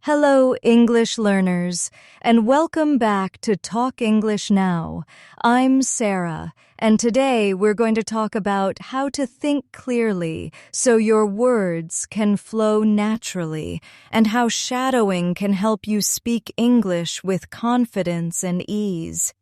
Hello, English learners, and welcome back to Talk English Now. I'm Sarah, and today we're going to talk about how to think clearly so your words can flow naturally, and how shadowing can help you speak English with confidence and ease.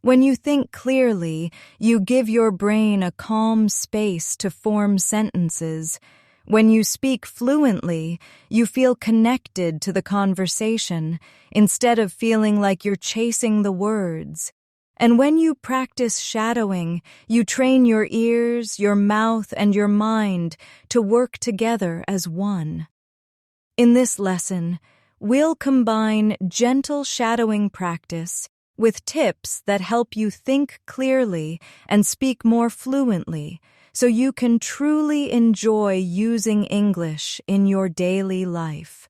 When you think clearly, you give your brain a calm space to form sentences. When you speak fluently, you feel connected to the conversation instead of feeling like you're chasing the words. And when you practice shadowing, you train your ears, your mouth, and your mind to work together as one. In this lesson, we'll combine gentle shadowing practice with tips that help you think clearly and speak more fluently, so you can truly enjoy using English in your daily life.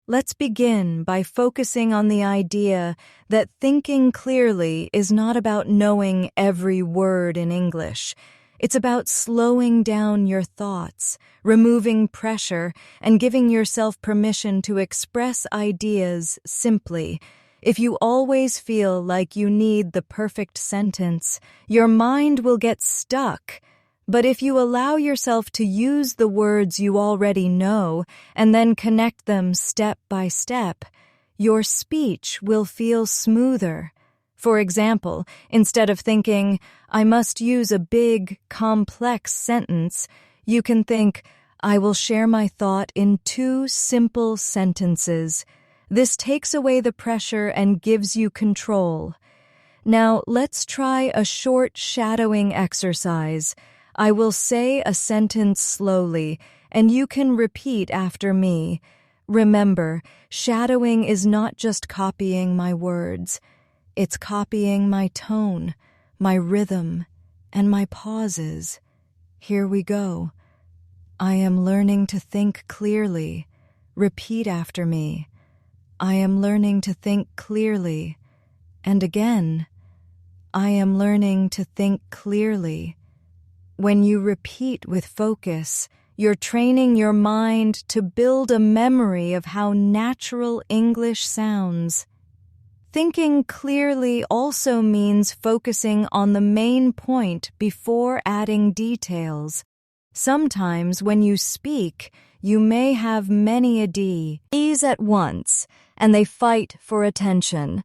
Let's begin by focusing on the idea that thinking clearly is not about knowing every word in English. It's about slowing down your thoughts, removing pressure, and giving yourself permission to express ideas simply. If you always feel like you need the perfect sentence, your mind will get stuck. But if you allow yourself to use the words you already know and then connect them step by step, your speech will feel smoother. For example, instead of thinking, I must use a big, complex sentence, you can think, I will share my thought in 2 simple sentences. This takes away the pressure and gives you control. Now, let's try a short shadowing exercise. I will say a sentence slowly, and you can repeat after me. Remember, shadowing is not just copying my words. It's copying my tone, my rhythm, and my pauses. Here we go. I am learning to think clearly. Repeat after me. I am learning to think clearly. And again, I am learning to think clearly. When you repeat with focus, you're training your mind to build a memory of how natural English sounds. Thinking clearly also means focusing on the main point before adding details. Sometimes when you speak, you may have many ideas at once, and they fight for attention.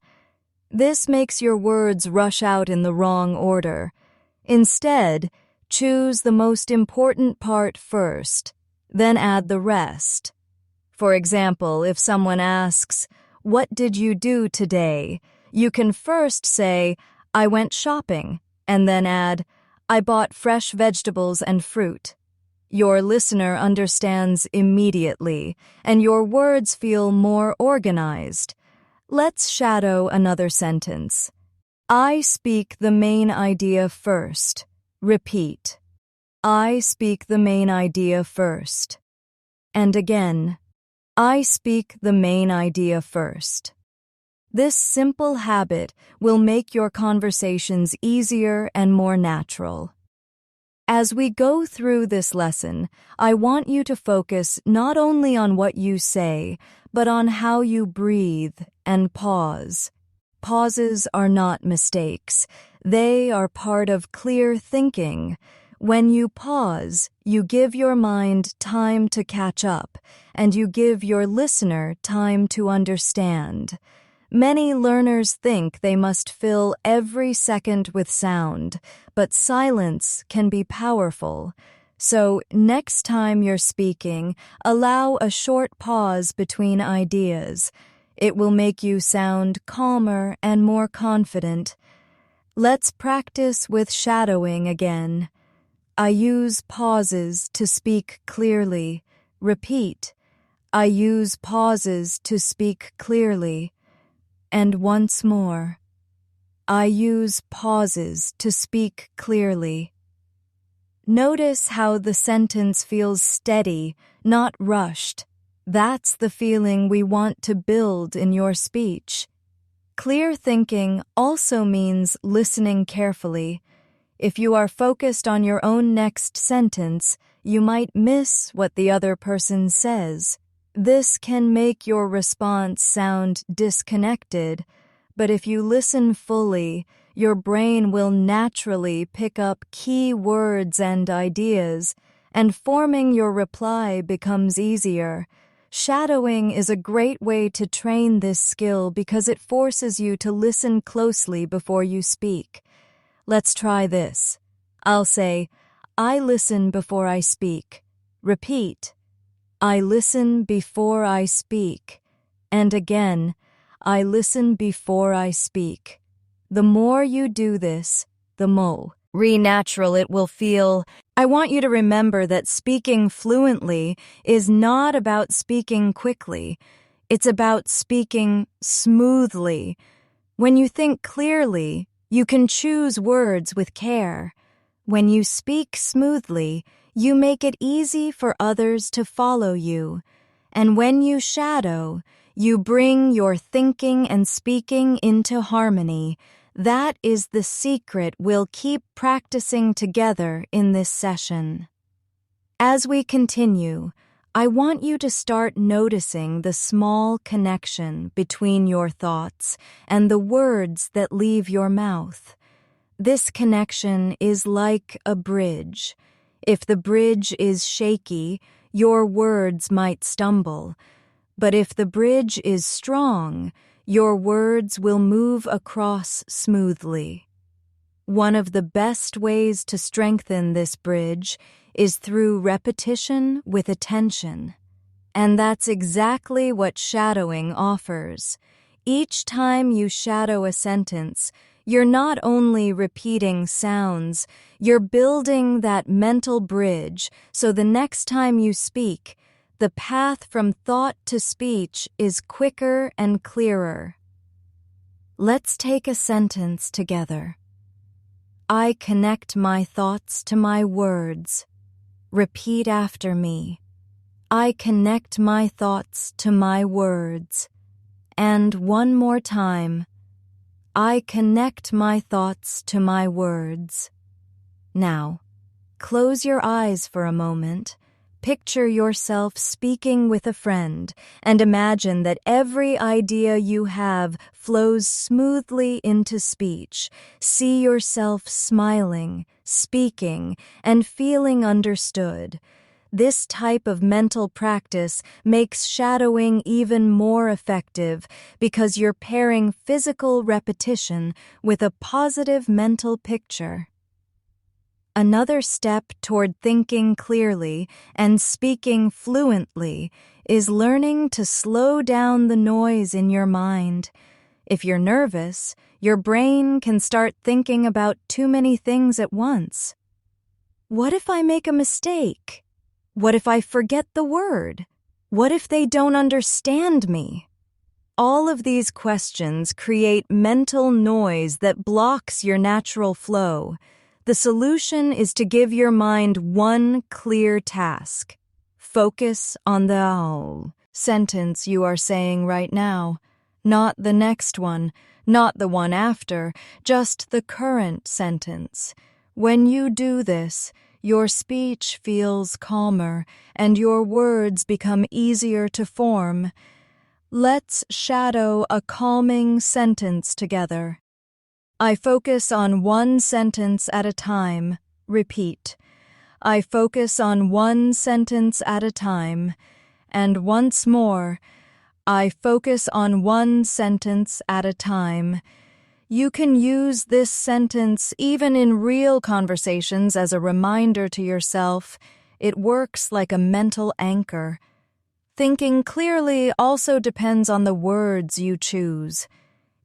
This makes your words rush out in the wrong order. Instead, choose the most important part first, then add the rest. For example, if someone asks, "What did you do today?" you can first say, "I went shopping," and then add, "I bought fresh vegetables and fruit." Your listener understands immediately, and your words feel more organized. Let's shadow another sentence. I speak the main idea first. Repeat. I speak the main idea first. And again, I speak the main idea first. This simple habit will make your conversations easier and more natural. As we go through this lesson, I want you to focus not only on what you say, but on how you breathe and pause. Pauses are not mistakes. They are part of clear thinking. When you pause, you give your mind time to catch up, and you give your listener time to understand. Many learners think they must fill every second with sound, but silence can be powerful. So, next time you're speaking, allow a short pause between ideas. It will make you sound calmer and more confident. Let's practice with shadowing again. I use pauses to speak clearly. Repeat. I use pauses to speak clearly. And once more. I use pauses to speak clearly. Notice how the sentence feels steady, not rushed. That's the feeling we want to build in your speech. Clear thinking also means listening carefully. If you are focused on your own next sentence, you might miss what the other person says. This can make your response sound disconnected, but if you listen fully, your brain will naturally pick up key words and ideas, and forming your reply becomes easier. Shadowing is a great way to train this skill because it forces you to listen closely before you speak. Let's try this. I'll say, I listen before I speak. Repeat, I listen before I speak. And again, I listen before I speak. The more you do this, the more natural it will feel. I want you to remember that speaking fluently is not about speaking quickly. It's about speaking smoothly. When you think clearly, you can choose words with care. When you speak smoothly, you make it easy for others to follow you. And when you shadow, you bring your thinking and speaking into harmony. That is the secret we'll keep practicing together in this session. As we continue, I want you to start noticing the small connection between your thoughts and the words that leave your mouth. This connection is like a bridge. If the bridge is shaky, your words might stumble. But if the bridge is strong, your words will move across smoothly. One of the best ways to strengthen this bridge is through repetition with attention. And that's exactly what shadowing offers. Each time you shadow a sentence, you're not only repeating sounds, you're building that mental bridge so the next time you speak, the path from thought to speech is quicker and clearer. Let's take a sentence together. I connect my thoughts to my words. Repeat after me. I connect my thoughts to my words. And one more time. I connect my thoughts to my words. Now, close your eyes for a moment. Picture yourself speaking with a friend and imagine that every idea you have flows smoothly into speech. See yourself smiling, speaking, and feeling understood. This type of mental practice makes shadowing even more effective because you're pairing physical repetition with a positive mental picture. Another step toward thinking clearly and speaking fluently is learning to slow down the noise in your mind. If you're nervous, your brain can start thinking about too many things at once. What if I make a mistake? What if I forget the word? What if they don't understand me? All of these questions create mental noise that blocks your natural flow. The solution is to give your mind one clear task. Focus on the sentence you are saying right now, not the next one, not the one after, just the current sentence. When you do this, your speech feels calmer and your words become easier to form. Let's shadow a calming sentence together. I focus on one sentence at a time. Repeat. I focus on one sentence at a time. And once more, I focus on one sentence at a time. You can use this sentence even in real conversations as a reminder to yourself. It works like a mental anchor. Thinking clearly also depends on the words you choose.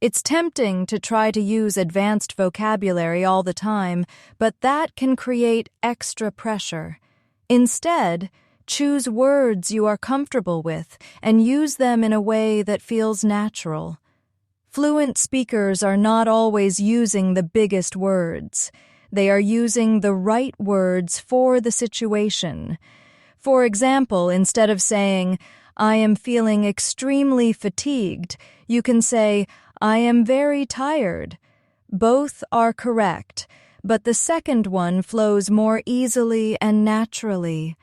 It's tempting to try to use advanced vocabulary all the time, but that can create extra pressure. Instead, choose words you are comfortable with and use them in a way that feels natural. Fluent speakers are not always using the biggest words. They are using the right words for the situation. For example, instead of saying, I am feeling extremely fatigued, you can say, I am very tired. Both are correct, but the second one flows more easily and naturally.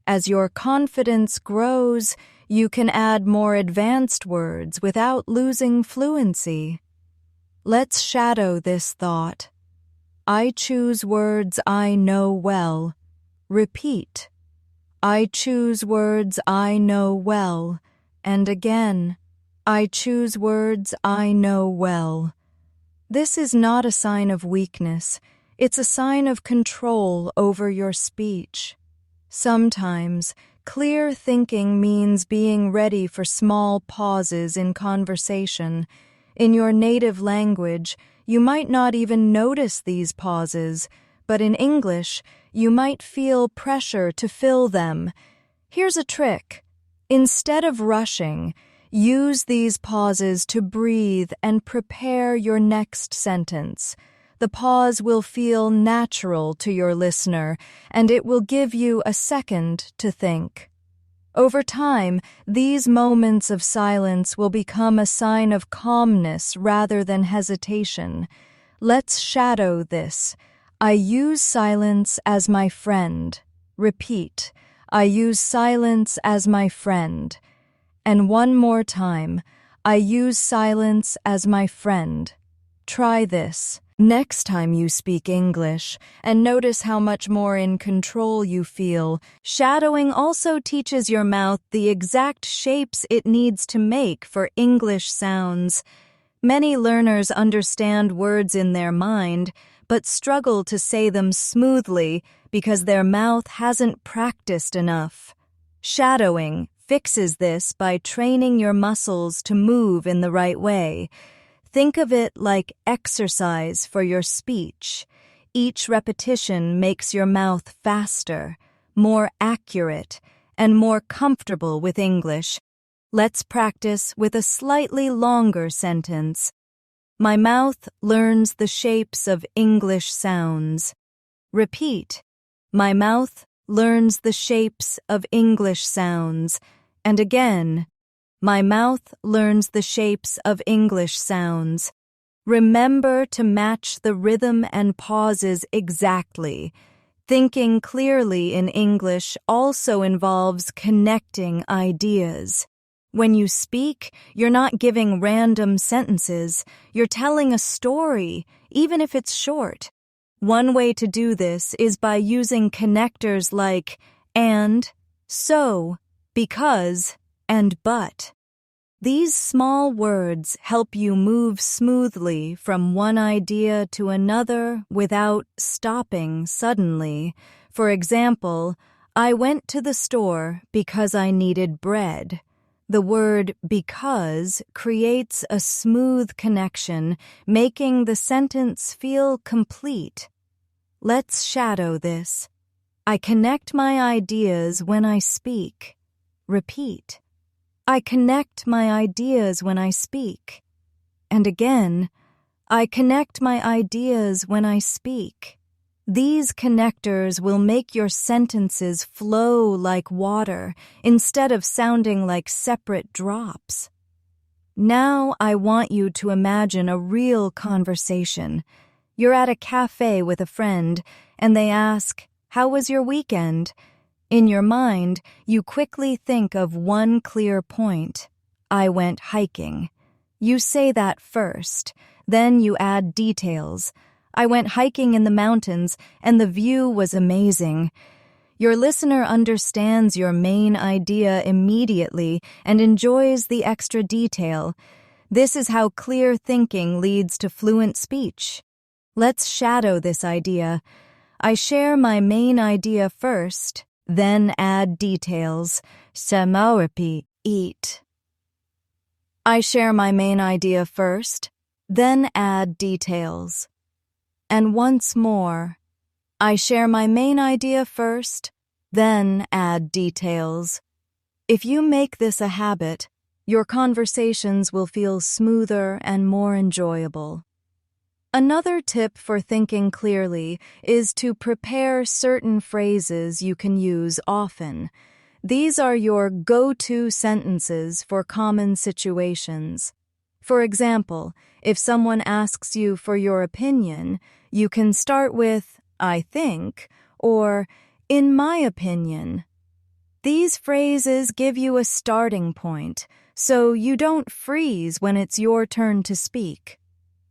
As your confidence grows, you can add more advanced words without losing fluency. Let's shadow this thought. I choose words I know well. Repeat. I choose words I know well. And again, I choose words I know well. This is not a sign of weakness. It's a sign of control over your speech. Sometimes, clear thinking means being ready for small pauses in conversation. In your native language, you might not even notice these pauses, but in English, you might feel pressure to fill them. Here's a trick. Instead of rushing, use these pauses to breathe and prepare your next sentence. The pause will feel natural to your listener, and it will give you a second to think. Over time, these moments of silence will become a sign of calmness rather than hesitation. Let's shadow this. I use silence as my friend. Repeat. I use silence as my friend. And one more time. I use silence as my friend. Try this next time you speak English and notice how much more in control you feel. Shadowing also teaches your mouth the exact shapes it needs to make for English sounds. Many learners understand words in their mind, but struggle to say them smoothly because their mouth hasn't practiced enough. Shadowing fixes this by training your muscles to move in the right way. Think of it like exercise for your speech. Each repetition makes your mouth faster, more accurate, and more comfortable with English. Let's practice with a slightly longer sentence. My mouth learns the shapes of English sounds. Repeat. My mouth learns the shapes of English sounds. And again, my mouth learns the shapes of English sounds. Remember to match the rhythm and pauses exactly. Thinking clearly in English also involves connecting ideas. When you speak, you're not giving random sentences. You're telling a story, even if it's short. One way to do this is by using connectors like and, so, because, and but. These small words help you move smoothly from one idea to another without stopping suddenly. For example, I went to the store because I needed bread. The word because creates a smooth connection, making the sentence feel complete. Let's shadow this. I connect my ideas when I speak. Repeat. I connect my ideas when I speak. And again, I connect my ideas when I speak. These connectors will make your sentences flow like water instead of sounding like separate drops. Now I want you to imagine a real conversation. You're at a cafe with a friend, and they ask, "How was your weekend?" In your mind, you quickly think of one clear point. I went hiking. You say that first, then you add details. I went hiking in the mountains, and the view was amazing. Your listener understands your main idea immediately and enjoys the extra detail. This is how clear thinking leads to fluent speech. Let's shadow this idea. I share my main idea first, then add details. Repeat. Eat. I share my main idea first, then add details. And once more, I share my main idea first, then add details. If you make this a habit, your conversations will feel smoother and more enjoyable. Another tip for thinking clearly is to prepare certain phrases you can use often. These are your go-to sentences for common situations. For example, if someone asks you for your opinion, you can start with, I think, or, in my opinion. These phrases give you a starting point, so you don't freeze when it's your turn to speak.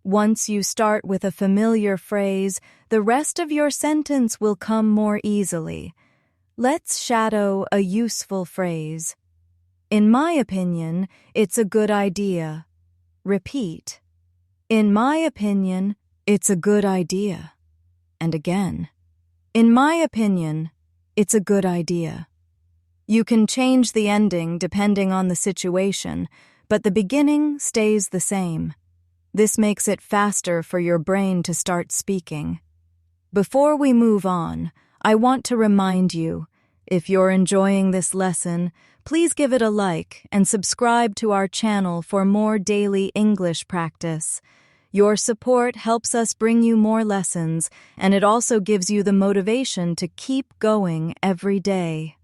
Once you start with a familiar phrase, the rest of your sentence will come more easily. Let's shadow a useful phrase. In my opinion, it's a good idea. Repeat. In my opinion, it's a good idea. And again. In my opinion, it's a good idea. You can change the ending depending on the situation, but the beginning stays the same. This makes it faster for your brain to start speaking. Before we move on, I want to remind you, if you're enjoying this lesson, please give it a like and subscribe to our channel for more daily English practice. Your support helps us bring you more lessons, and it also gives you the motivation to keep going every day.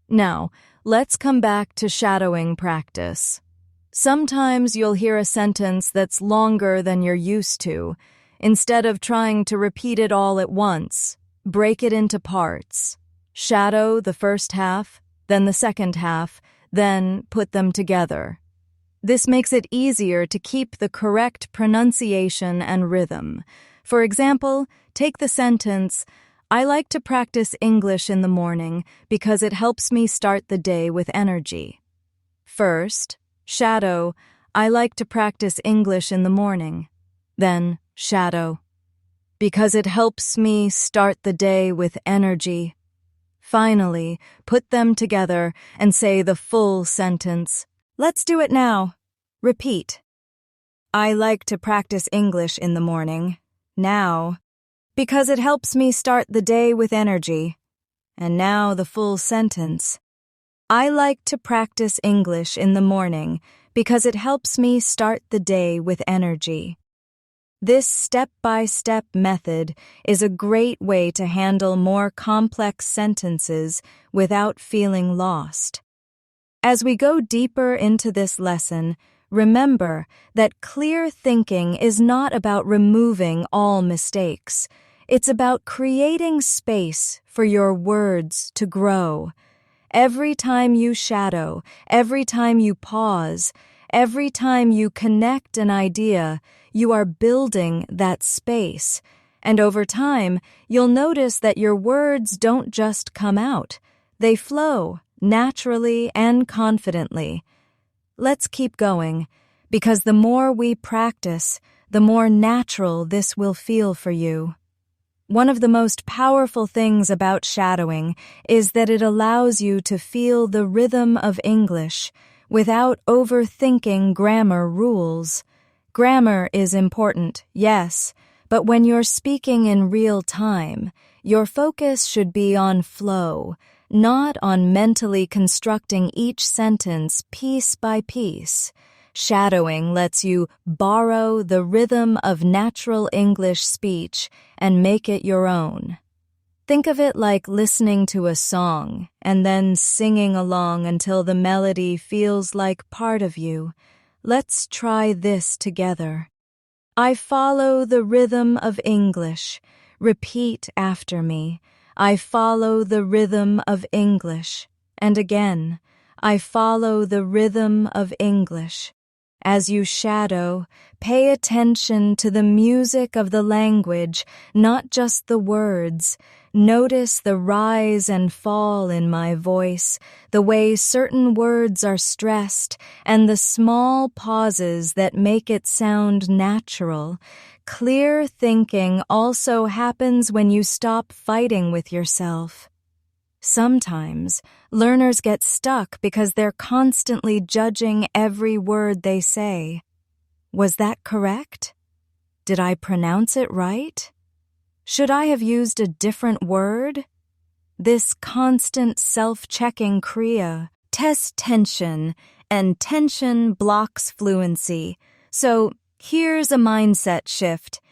Now, let's come back to shadowing practice. Sometimes you'll hear a sentence that's longer than you're used to. Instead of trying to repeat it all at once, break it into parts. Shadow the first half, then the second half, then put them together. This makes it easier to keep the correct pronunciation and rhythm. For example, take the sentence, I like to practice English in the morning because it helps me start the day with energy. First, shadow, I like to practice English in the morning. Then, shadow, because it helps me start the day with energy. Finally, put them together and say the full sentence. Let's do it now. Repeat. I like to practice English in the morning. Now, because it helps me start the day with energy. And now the full sentence. I like to practice English in the morning because it helps me start the day with energy. This step-by-step method is a great way to handle more complex sentences without feeling lost. As we go deeper into this lesson, remember that clear thinking is not about removing all mistakes. It's about creating space for your words to grow. Every time you shadow, every time you pause, every time you connect an idea, you are building that space. And over time, you'll notice that your words don't just come out. They flow naturally and confidently. Let's keep going, because the more we practice, the more natural this will feel for you. One of the most powerful things about shadowing is that it allows you to feel the rhythm of English without overthinking grammar rules. Grammar is important, yes, but when you're speaking in real time, your focus should be on flow, not on mentally constructing each sentence piece by piece. Shadowing lets you borrow the rhythm of natural English speech and make it your own. Think of it like listening to a song and then singing along until the melody feels like part of you. Let's try this together. I follow the rhythm of English. Repeat after me. I follow the rhythm of English. And again, I follow the rhythm of English. As you shadow, pay attention to the music of the language, not just the words. Notice the rise and fall in my voice, the way certain words are stressed, and the small pauses that make it sound natural. Clear thinking also happens when you stop fighting with yourself. Sometimes, learners get stuck because they're constantly judging every word they say. Was that correct? Did I pronounce it right? Should I have used a different word? This constant self-checking tests tension, and tension blocks fluency. So, here's a mindset shift.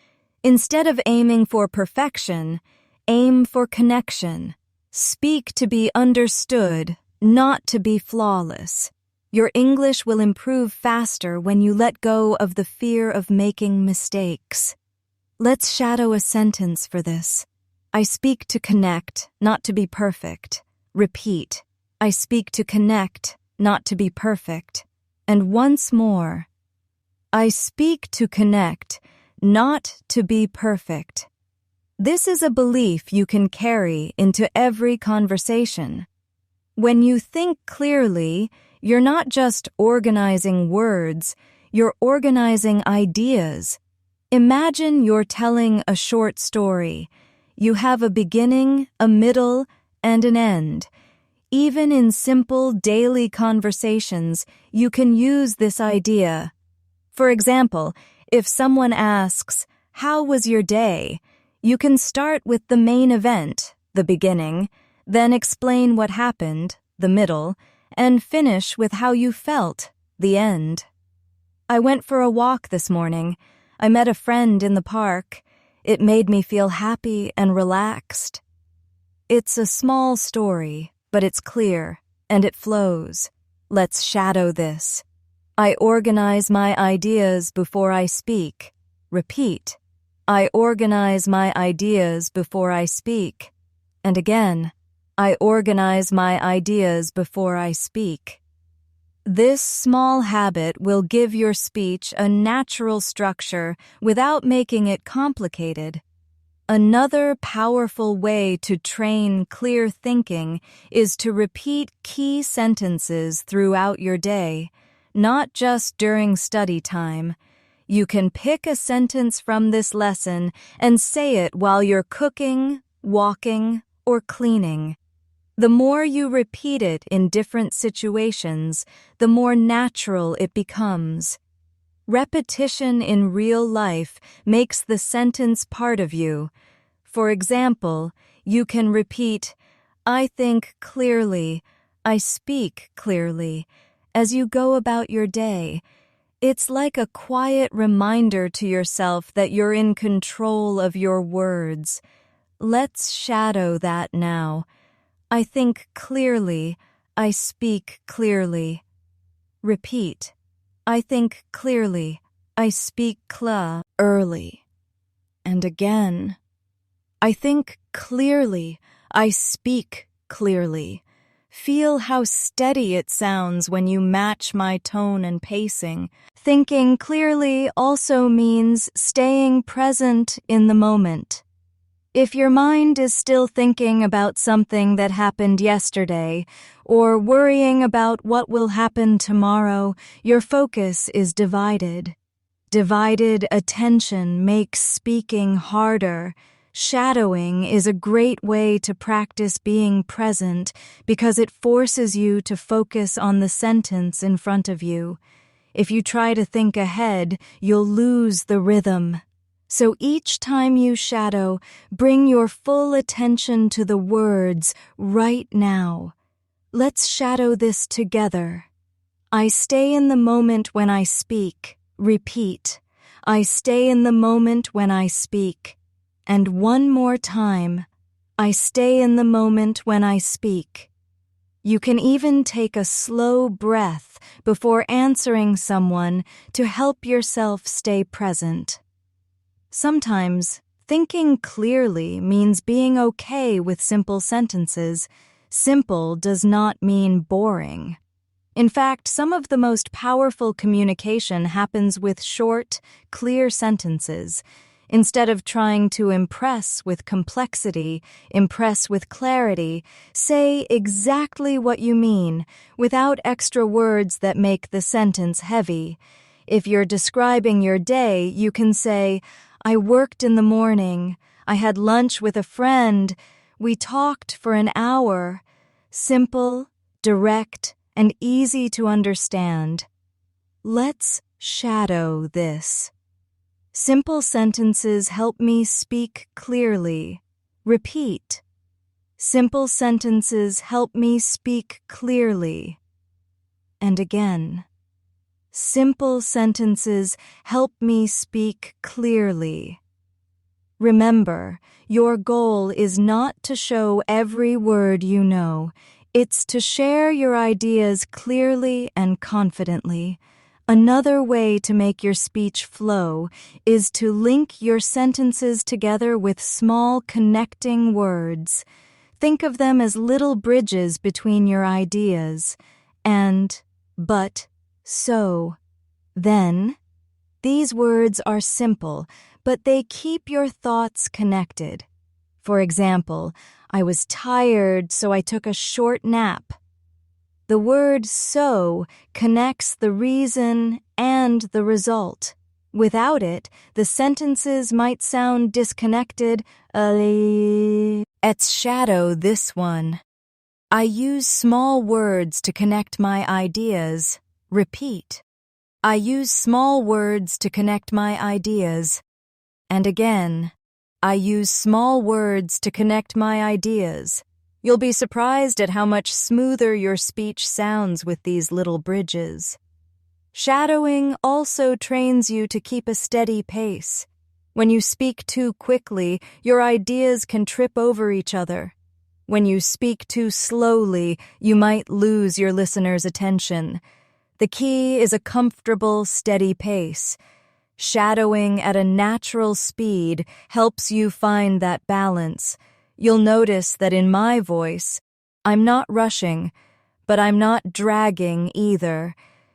Instead of aiming for perfection, aim for connection. Speak to be understood, not to be flawless. Your English will improve faster when you let go of the fear of making mistakes. Let's shadow a sentence for this. I speak to connect, not to be perfect. Repeat. I speak to connect, not to be perfect. And once more. I speak to connect, not to be perfect. This is a belief you can carry into every conversation. When you think clearly, you're not just organizing words, you're organizing ideas. Imagine you're telling a short story. You have a beginning, a middle, and an end. Even in simple daily conversations, you can use this idea. For example, if someone asks, "How was your day?" you can start with the main event, the beginning, then explain what happened, the middle, and finish with how you felt, the end. I went for a walk this morning. I met a friend in the park. It made me feel happy and relaxed. It's a small story, but it's clear, and it flows. Let's shadow this. I organize my ideas before I speak. Repeat. I organize my ideas before I speak. And again, I organize my ideas before I speak. This small habit will give your speech a natural structure without making it complicated. Another powerful way to train clear thinking is to repeat key sentences throughout your day, not just during study time. You can pick a sentence from this lesson and say it while you're cooking, walking, or cleaning. The more you repeat it in different situations, the more natural it becomes. Repetition in real life makes the sentence part of you. For example, you can repeat, "I think clearly, I speak clearly," as you go about your day. It's like a quiet reminder to yourself that you're in control of your words. Let's shadow that now. I think clearly, I speak clearly. Repeat. I think clearly, I speak early. And again. I think clearly, I speak clearly. Feel how steady it sounds when you match my tone and pacing. Thinking clearly also means staying present in the moment. If your mind is still thinking about something that happened yesterday, or worrying about what will happen tomorrow, your focus is divided. Divided attention makes speaking harder. Shadowing is a great way to practice being present because it forces you to focus on the sentence in front of you. If you try to think ahead, you'll lose the rhythm. So each time you shadow, bring your full attention to the words right now. Let's shadow this together. I stay in the moment when I speak. Repeat. I stay in the moment when I speak. And one more time. I stay in the moment when I speak. You can even take a slow breath before answering someone to help yourself stay present. Sometimes, thinking clearly means being okay with simple sentences. Simple does not mean boring. In fact, some of the most powerful communication happens with short, clear sentences. Instead of trying to impress with complexity, impress with clarity, say exactly what you mean without extra words that make the sentence heavy. If you're describing your day, you can say, "I worked in the morning. I had lunch with a friend. We talked for an hour." Simple, direct, and easy to understand. Let's shadow this. Simple sentences help me speak clearly. Repeat. Simple sentences help me speak clearly. And again. Simple sentences help me speak clearly. Remember, your goal is not to show every word you know. It's to share your ideas clearly and confidently. Another way to make your speech flow is to link your sentences together with small connecting words. Think of them as little bridges between your ideas. And, but, so, then. These words are simple, but they keep your thoughts connected. For example, I was tired, so I took a short nap. The word so connects the reason and the result. Without it, the sentences might sound disconnected. Let's shadow this one. I use small words to connect my ideas. Repeat. I use small words to connect my ideas. And again, I use small words to connect my ideas. You'll be surprised at how much smoother your speech sounds with these little bridges. Shadowing also trains you to keep a steady pace. When you speak too quickly, your ideas can trip over each other. When you speak too slowly, you might lose your listener's attention. The key is a comfortable, steady pace. Shadowing at a natural speed helps you find that balance. You'll notice that in my voice, I'm not rushing, but I'm not dragging either.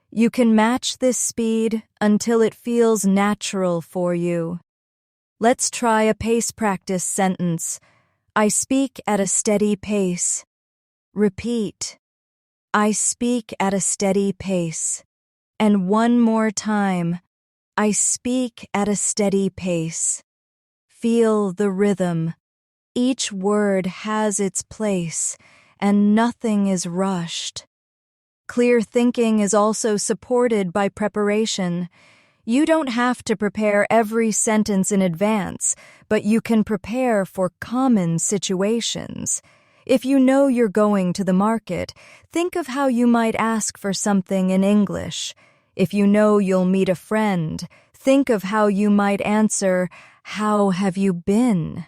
You can match this speed until it feels natural for you. Let's try a pace practice sentence. I speak at a steady pace. Repeat. I speak at a steady pace. And one more time. I speak at a steady pace. Feel the rhythm. Each word has its place, and nothing is rushed. Clear thinking is also supported by preparation. You don't have to prepare every sentence in advance, but you can prepare for common situations. If you know you're going to the market, think of how you might ask for something in English. If you know you'll meet a friend, think of how you might answer, "How have you been?"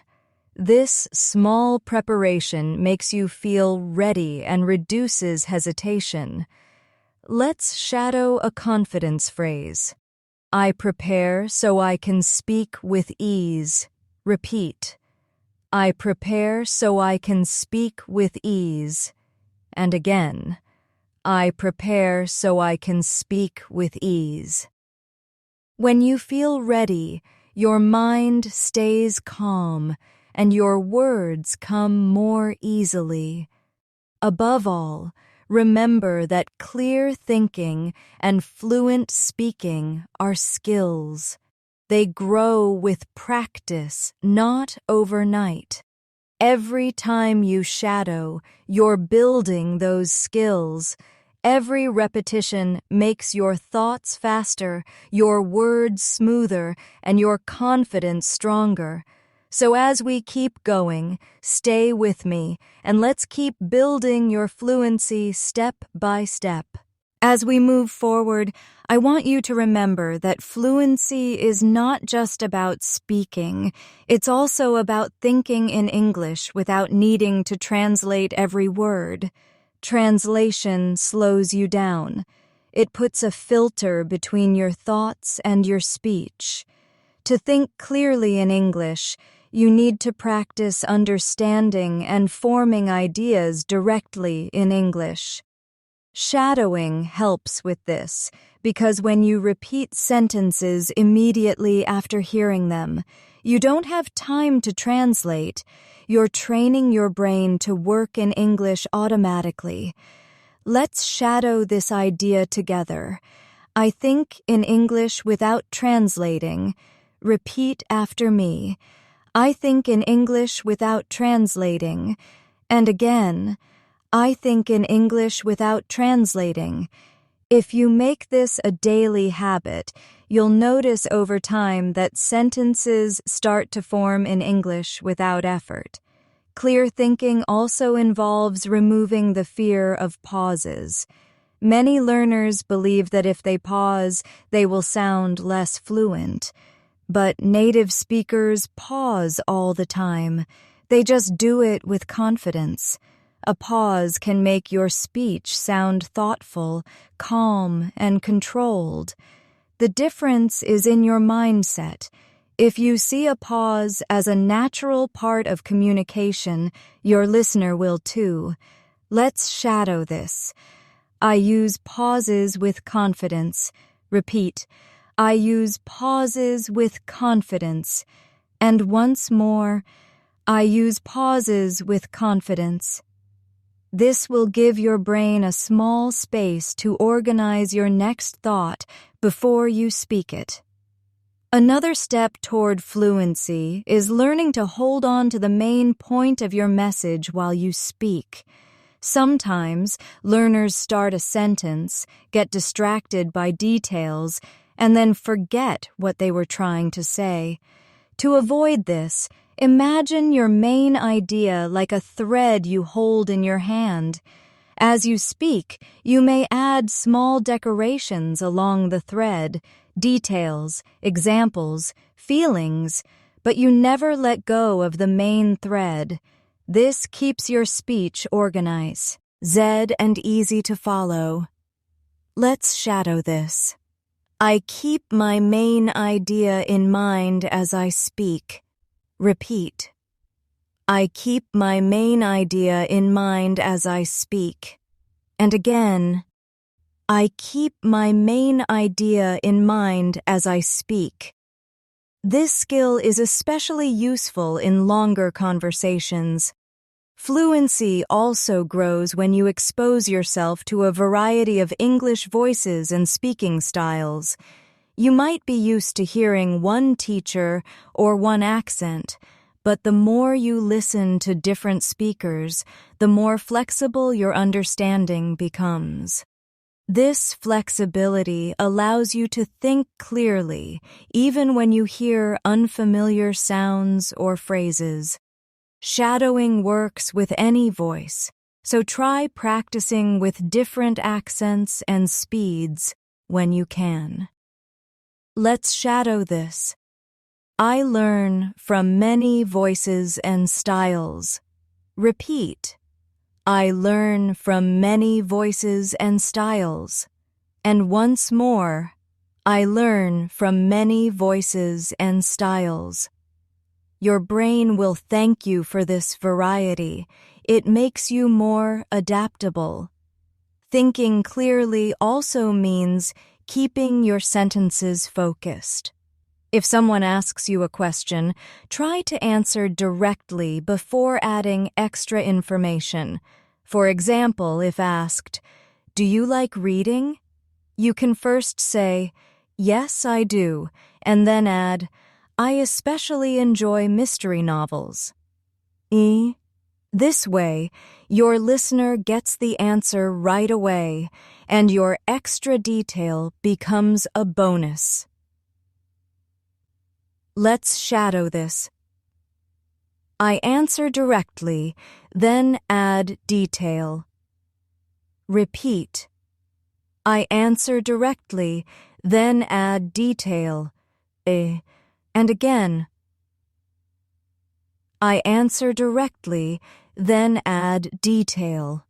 This small preparation makes you feel ready and reduces hesitation. Let's shadow a confidence phrase. I prepare so I can speak with ease. Repeat. I prepare so I can speak with ease. And again. I prepare so I can speak with ease. When you feel ready, your mind stays calm and your words come more easily. Above all, remember that clear thinking and fluent speaking are skills. They grow with practice, not overnight. Every time you shadow, you're building those skills. Every repetition makes your thoughts faster, your words smoother, and your confidence stronger. So as we keep going, stay with me, and let's keep building your fluency step by step. As we move forward, I want you to remember that fluency is not just about speaking. It's also about thinking in English without needing to translate every word. Translation slows you down. It puts a filter between your thoughts and your speech. To think clearly in English, you need to practice understanding and forming ideas directly in English. Shadowing helps with this because when you repeat sentences immediately after hearing them, you don't have time to translate. You're training your brain to work in English automatically. Let's shadow this idea together. I think in English without translating. Repeat after me. I think in English without translating. And again, I think in English without translating. If you make this a daily habit, you'll notice over time that sentences start to form in English without effort. Clear thinking also involves removing the fear of pauses. Many learners believe that if they pause, they will sound less fluent. But native speakers pause all the time. They just do it with confidence. A pause can make your speech sound thoughtful, calm, and controlled. The difference is in your mindset. If you see a pause as a natural part of communication, your listener will too. Let's shadow this. I use pauses with confidence. Repeat. I use pauses with confidence. And once more, I use pauses with confidence. This will give your brain a small space to organize your next thought before you speak it. Another step toward fluency is learning to hold on to the main point of your message while you speak. Sometimes, learners start a sentence, get distracted by details, and then forget what they were trying to say. To avoid this, imagine your main idea like a thread you hold in your hand. As you speak, you may add small decorations along the thread, details, examples, feelings, but you never let go of the main thread. This keeps your speech organized, and easy to follow. Let's shadow this. I keep my main idea in mind as I speak. Repeat. I keep my main idea in mind as I speak. And again, I keep my main idea in mind as I speak. This skill is especially useful in longer conversations. Fluency also grows when you expose yourself to a variety of English voices and speaking styles. You might be used to hearing one teacher or one accent, but the more you listen to different speakers, the more flexible your understanding becomes. This flexibility allows you to think clearly, even when you hear unfamiliar sounds or phrases. Shadowing works with any voice, so try practicing with different accents and speeds when you can. Let's shadow this. I learn from many voices and styles. Repeat. I learn from many voices and styles. And once more, I learn from many voices and styles. Your brain will thank you for this variety. It makes you more adaptable. Thinking clearly also means keeping your sentences focused. If someone asks you a question, try to answer directly before adding extra information. For example, if asked, "Do you like reading?" you can first say, "Yes, I do," and then add, "I especially enjoy mystery novels." This way, your listener gets the answer right away, and your extra detail becomes a bonus. Let's shadow this. I answer directly, then add detail. Repeat. I answer directly, then add detail. And again. I answer directly, then add detail.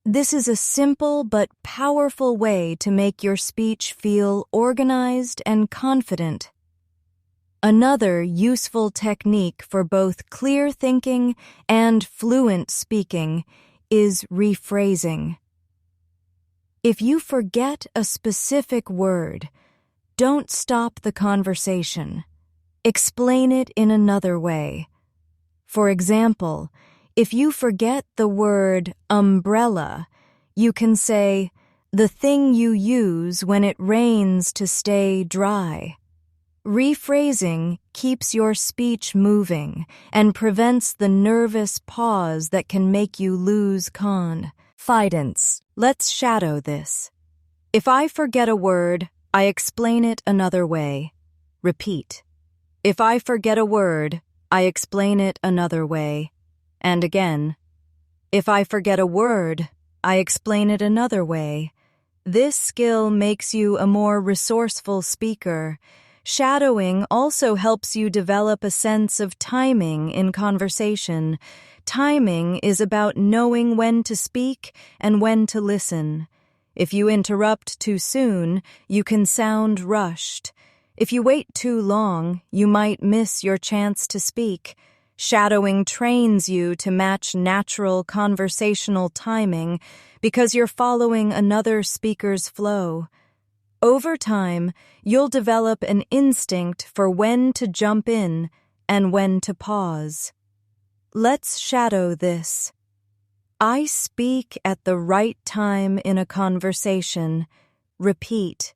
This is a simple but powerful way to make your speech feel organized and confident. Another useful technique for both clear thinking and fluent speaking is rephrasing. If you forget a specific word, don't stop the conversation. Explain it in another way. For example, if you forget the word umbrella, you can say, "the thing you use when it rains to stay dry." Rephrasing keeps your speech moving and prevents the nervous pause that can make you lose confidence. Let's shadow this. If I forget a word, I explain it another way. Repeat. If I forget a word, I explain it another way. And again. If I forget a word, I explain it another way. This skill makes you a more resourceful speaker. Shadowing also helps you develop a sense of timing in conversation. Timing is about knowing when to speak and when to listen. If you interrupt too soon, you can sound rushed. If you wait too long, you might miss your chance to speak. Shadowing trains you to match natural conversational timing because you're following another speaker's flow. Over time, you'll develop an instinct for when to jump in and when to pause. Let's shadow this. I speak at the right time in a conversation. Repeat.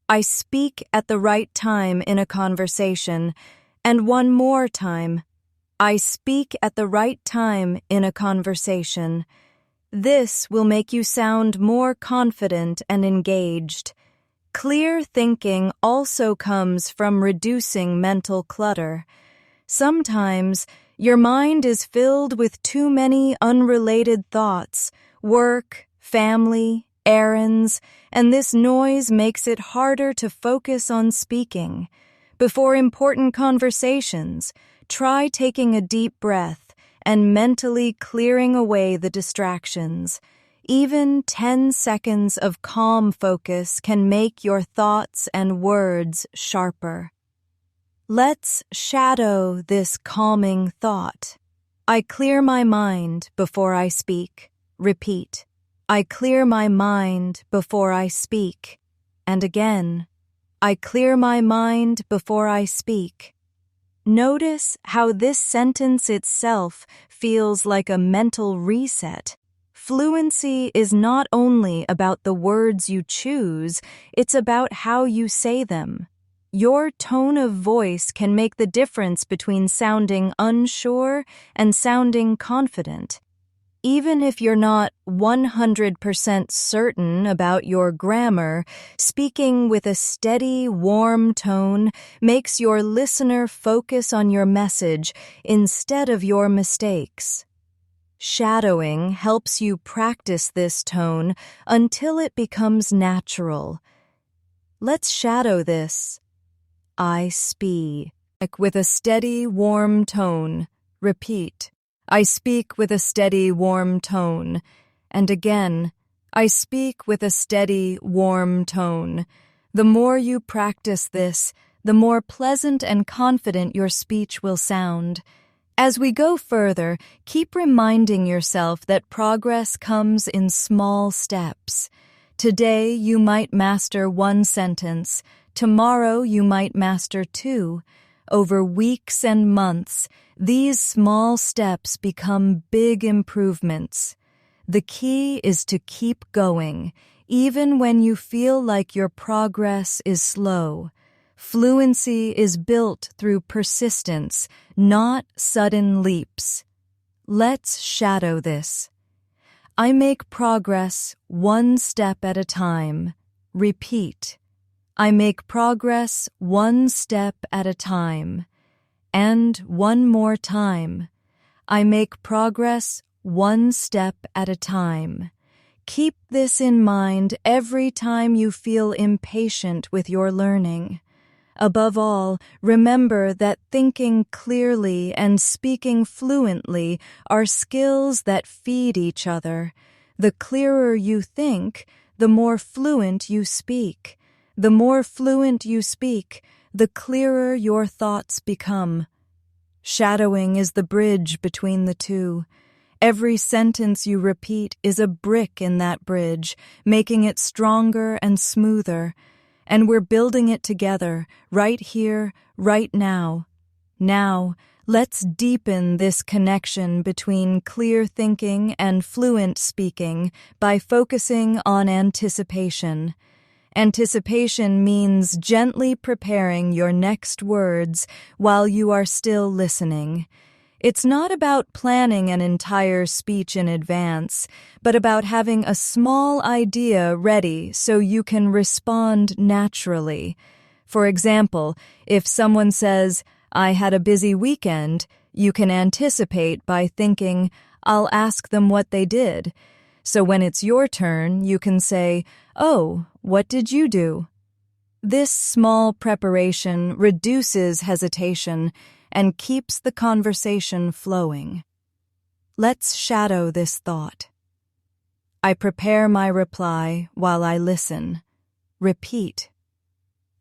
I speak at the right time in a conversation. And one more time. I speak at the right time in a conversation. This will make you sound more confident and engaged. Clear thinking also comes from reducing mental clutter. Sometimes your mind is filled with too many unrelated thoughts, work, family, errands, and this noise makes it harder to focus on speaking. Before important conversations, try taking a deep breath and mentally clearing away the distractions. Even 10 seconds of calm focus can make your thoughts and words sharper. Let's shadow this calming thought. I clear my mind before I speak. Repeat. I clear my mind before I speak. And again, I clear my mind before I speak. Notice how this sentence itself feels like a mental reset. Fluency is not only about the words you choose, it's about how you say them. Your tone of voice can make the difference between sounding unsure and sounding confident. Even if you're not 100% certain about your grammar, speaking with a steady, warm tone makes your listener focus on your message instead of your mistakes. Shadowing helps you practice this tone until it becomes natural. Let's shadow this. I speak with a steady, warm tone. Repeat. I speak with a steady, warm tone. And again, I speak with a steady, warm tone. The more you practice this, the more pleasant and confident your speech will sound. As we go further, keep reminding yourself that progress comes in small steps. Today, you might master one sentence. Tomorrow, you might master two. Over weeks and months, these small steps become big improvements. The key is to keep going, even when you feel like your progress is slow. Fluency is built through persistence, not sudden leaps. Let's shadow this. I make progress one step at a time. Repeat. I make progress one step at a time. And one more time. I make progress one step at a time. Keep this in mind every time you feel impatient with your learning. Above all, remember that thinking clearly and speaking fluently are skills that feed each other. The clearer you think, the more fluent you speak. The more fluent you speak, the clearer your thoughts become. Shadowing is the bridge between the two. Every sentence you repeat is a brick in that bridge, making it stronger and smoother. And we're building it together, right here, right now. Now, let's deepen this connection between clear thinking and fluent speaking by focusing on anticipation. Anticipation means gently preparing your next words while you are still listening. It's not about planning an entire speech in advance, but about having a small idea ready so you can respond naturally. For example, if someone says, "I had a busy weekend," you can anticipate by thinking, "I'll ask them what they did." So when it's your turn, you can say, "Oh, what did you do?" This small preparation reduces hesitation and keeps the conversation flowing. Let's shadow this thought. I prepare my reply while I listen. Repeat.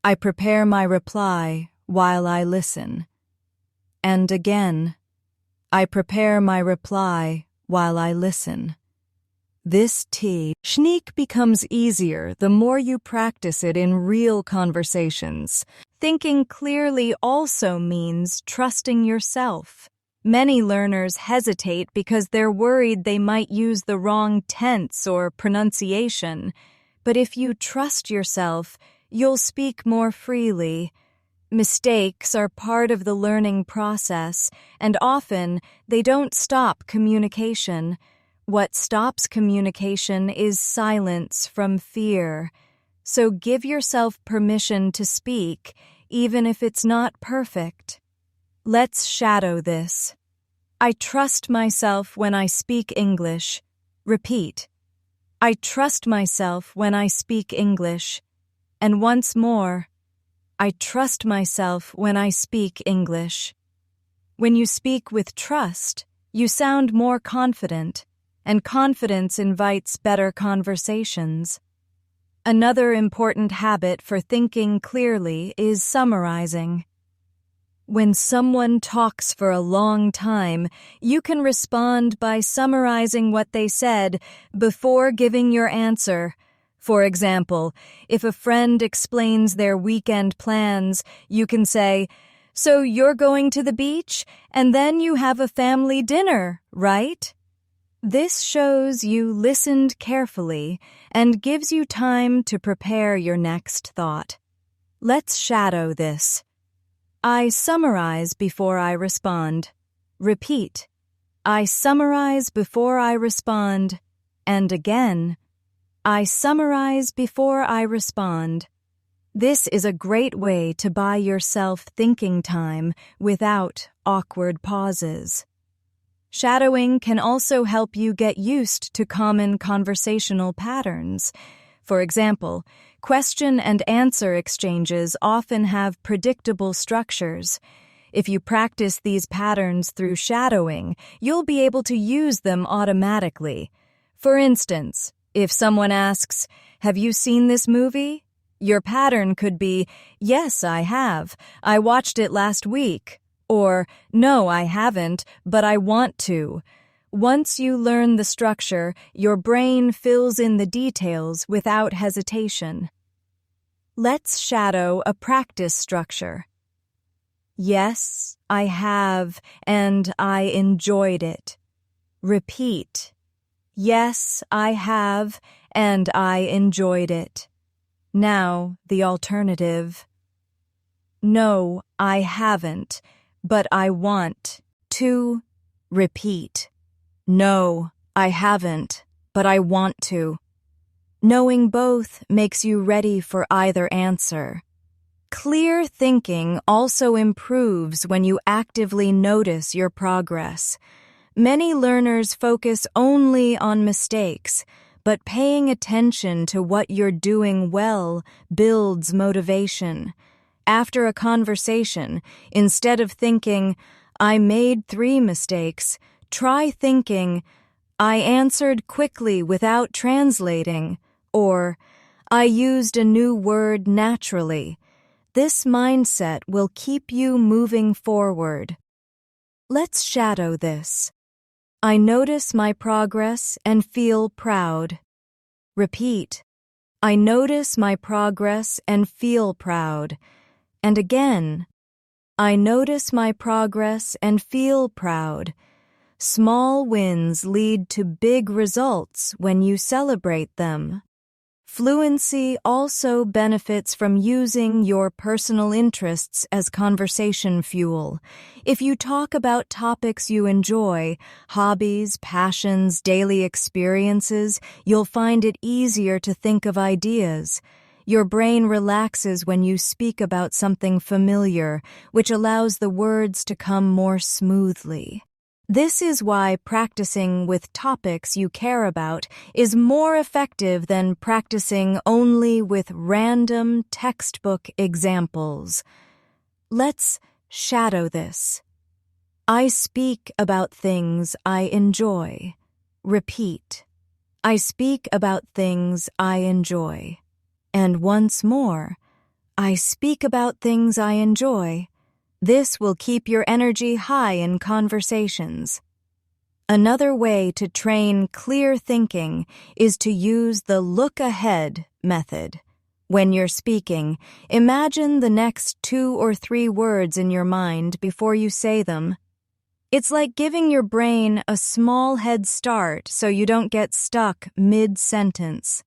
I prepare my reply while I listen. And again, I prepare my reply while I listen. This technique becomes easier the more you practice it in real conversations. Thinking clearly also means trusting yourself. Many learners hesitate because they're worried they might use the wrong tense or pronunciation. But if you trust yourself, you'll speak more freely. Mistakes are part of the learning process, and often they don't stop communication. What stops communication is silence from fear. So give yourself permission to speak, even if it's not perfect. Let's shadow this. I trust myself when I speak English. Repeat. I trust myself when I speak English. And once more, I trust myself when I speak English. When you speak with trust, you sound more confident, and confidence invites better conversations. Another important habit for thinking clearly is summarizing. When someone talks for a long time, you can respond by summarizing what they said before giving your answer. For example, if a friend explains their weekend plans, you can say, "So you're going to the beach, and then you have a family dinner, right?" This shows you listened carefully and gives you time to prepare your next thought. Let's shadow this. I summarize before I respond. Repeat. I summarize before I respond. And again, I summarize before I respond. This is a great way to buy yourself thinking time without awkward pauses. Shadowing can also help you get used to common conversational patterns. For example, question and answer exchanges often have predictable structures. If you practice these patterns through shadowing, you'll be able to use them automatically. For instance, if someone asks, "Have you seen this movie?" Your pattern could be, "Yes, I have. I watched it last week." Or, "No, I haven't, but I want to." Once you learn the structure, your brain fills in the details without hesitation. Let's shadow a practice structure. Yes, I have, and I enjoyed it. Repeat. Yes, I have, and I enjoyed it. Now, the alternative. No, I haven't, but I want to. Repeat. No, I haven't, but I want to. Knowing both makes you ready for either answer. Clear thinking also improves when you actively notice your progress. Many learners focus only on mistakes, but paying attention to what you're doing well builds motivation. After a conversation, instead of thinking, "I made 3 mistakes," try thinking, "I answered quickly without translating," or "I used a new word naturally." This mindset will keep you moving forward. Let's shadow this. I notice my progress and feel proud. Repeat. I notice my progress and feel proud. And again, I notice my progress and feel proud. Small wins lead to big results when you celebrate them. Fluency also benefits from using your personal interests as conversation fuel. If you talk about topics you enjoy, hobbies, passions, daily experiences, you'll find it easier to think of ideas. Your brain relaxes when you speak about something familiar, which allows the words to come more smoothly. This is why practicing with topics you care about is more effective than practicing only with random textbook examples. Let's shadow this. I speak about things I enjoy. Repeat. I speak about things I enjoy. And once more, I speak about things I enjoy. This will keep your energy high in conversations. Another way to train clear thinking is to use the look ahead method. When you're speaking, imagine the next 2 or 3 words in your mind before you say them. It's like giving your brain a small head start so you don't get stuck mid-sentence.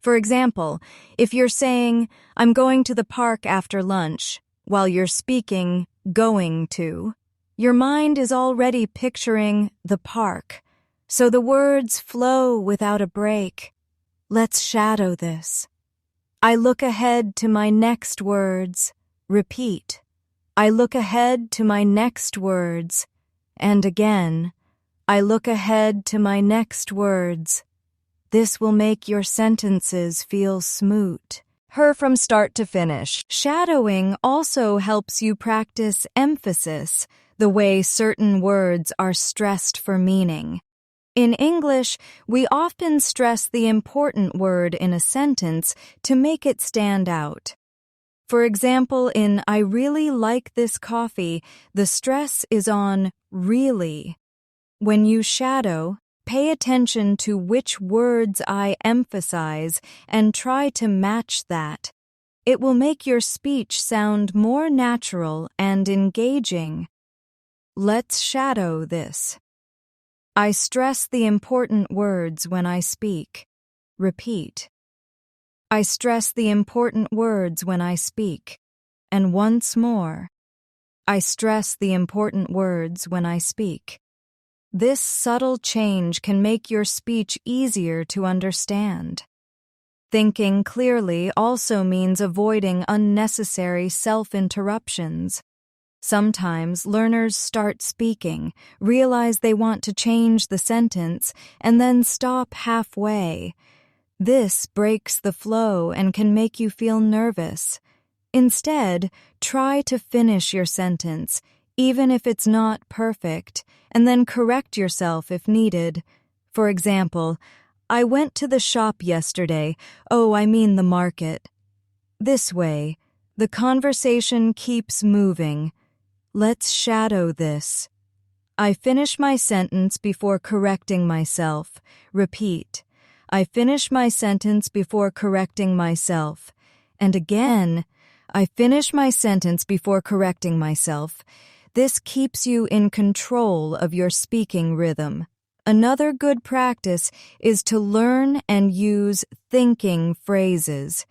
For example, if you're saying, "I'm going to the park after lunch," while you're speaking, "going to," your mind is already picturing the park, so the words flow without a break. Let's shadow this. I look ahead to my next words. Repeat. I look ahead to my next words. And again, I look ahead to my next words. This will make your sentences feel smooth. Her from start to finish. Shadowing also helps you practice emphasis, the way certain words are stressed for meaning. In English, we often stress the important word in a sentence to make it stand out. For example, in "I really like this coffee," the stress is on really. When you shadow, pay attention to which words I emphasize and try to match that. It will make your speech sound more natural and engaging. Let's shadow this. I stress the important words when I speak. Repeat. I stress the important words when I speak. And once more. I stress the important words when I speak. This subtle change can make your speech easier to understand. Thinking clearly also means avoiding unnecessary self-interruptions. Sometimes learners start speaking, realize they want to change the sentence, and then stop halfway. This breaks the flow and can make you feel nervous. Instead, try to finish your sentence, even if it's not perfect, and then correct yourself if needed. For example, "I went to the shop yesterday. Oh, I mean the market." This way, the conversation keeps moving. Let's shadow this. I finish my sentence before correcting myself. Repeat. I finish my sentence before correcting myself. And again, I finish my sentence before correcting myself. This keeps you in control of your speaking rhythm. Another good practice is to learn and use thinking phrases.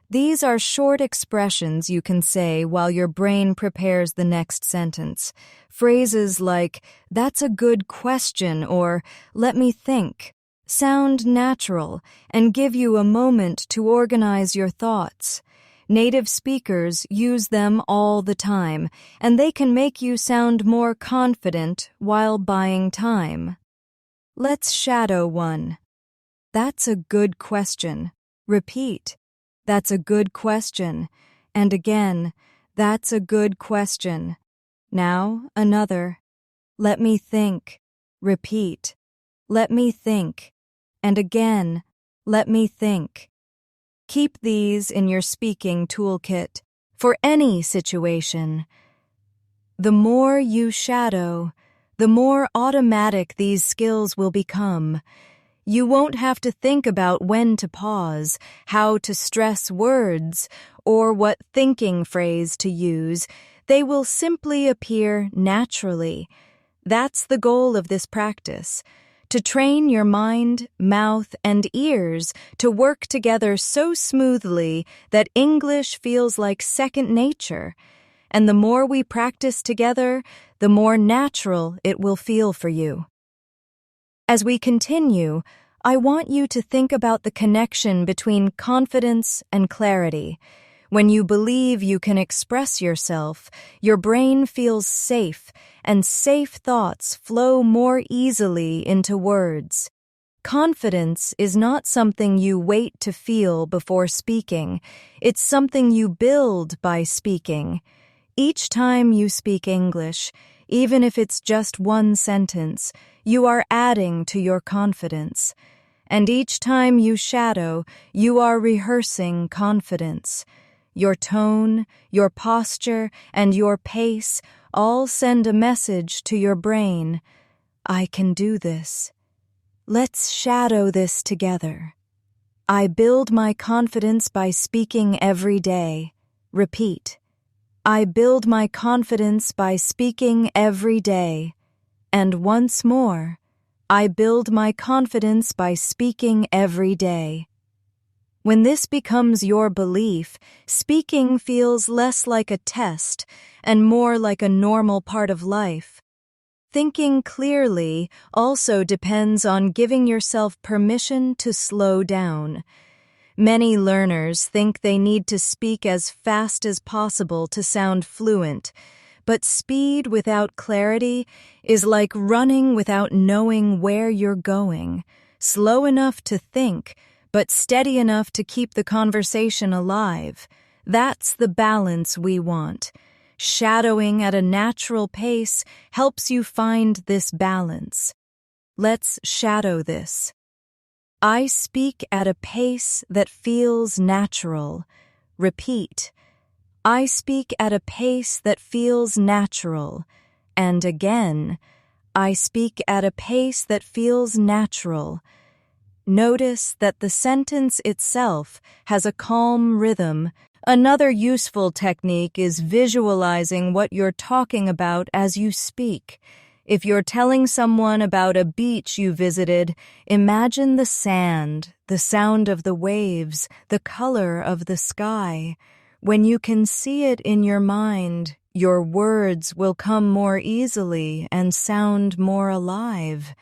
These are short expressions you can say while your brain prepares the next sentence. Phrases like, "That's a good question," or "Let me think," sound natural and give you a moment to organize your thoughts. Native speakers use them all the time, and they can make you sound more confident while buying time. Let's shadow one. That's a good question. Repeat. That's a good question. And again, that's a good question. Now, another. Let me think. Repeat. Let me think. And again, let me think. Keep these in your speaking toolkit for any situation. The more you shadow, the more automatic these skills will become. You won't have to think about when to pause, how to stress words, or what thinking phrase to use. They will simply appear naturally. That's the goal of this practice, to train your mind, mouth, and ears to work together so smoothly that English feels like second nature. And the more we practice together, the more natural it will feel for you. As we continue, I want you to think about the connection between confidence and clarity. When you believe you can express yourself, your brain feels safe, and safe thoughts flow more easily into words. Confidence is not something you wait to feel before speaking. It's something you build by speaking. Each time you speak English, even if it's just one sentence, you are adding to your confidence. And each time you shadow, you are rehearsing confidence. your tone, your posture, and your pace all send a message to your brain. I can do this. Let's shadow this together. I build my confidence by speaking every day. Repeat. I build my confidence by speaking every day. And once more, I build my confidence by speaking every day. When this becomes your belief, speaking feels less like a test and more like a normal part of life. Thinking clearly also depends on giving yourself permission to slow down. Many learners think they need to speak as fast as possible to sound fluent, but speed without clarity is like running without knowing where you're going. Slow enough to think, but steady enough to keep the conversation alive. That's the balance we want. Shadowing at a natural pace helps you find this balance. Let's shadow this. I speak at a pace that feels natural. Repeat. I speak at a pace that feels natural. And again, I speak at a pace that feels natural. Notice that the sentence itself has a calm rhythm. Another useful technique is visualizing what you're talking about as you speak. If you're telling someone about a beach you visited, imagine the sand, the sound of the waves, the color of the sky. When you can see it in your mind, your words will come more easily and sound more alive.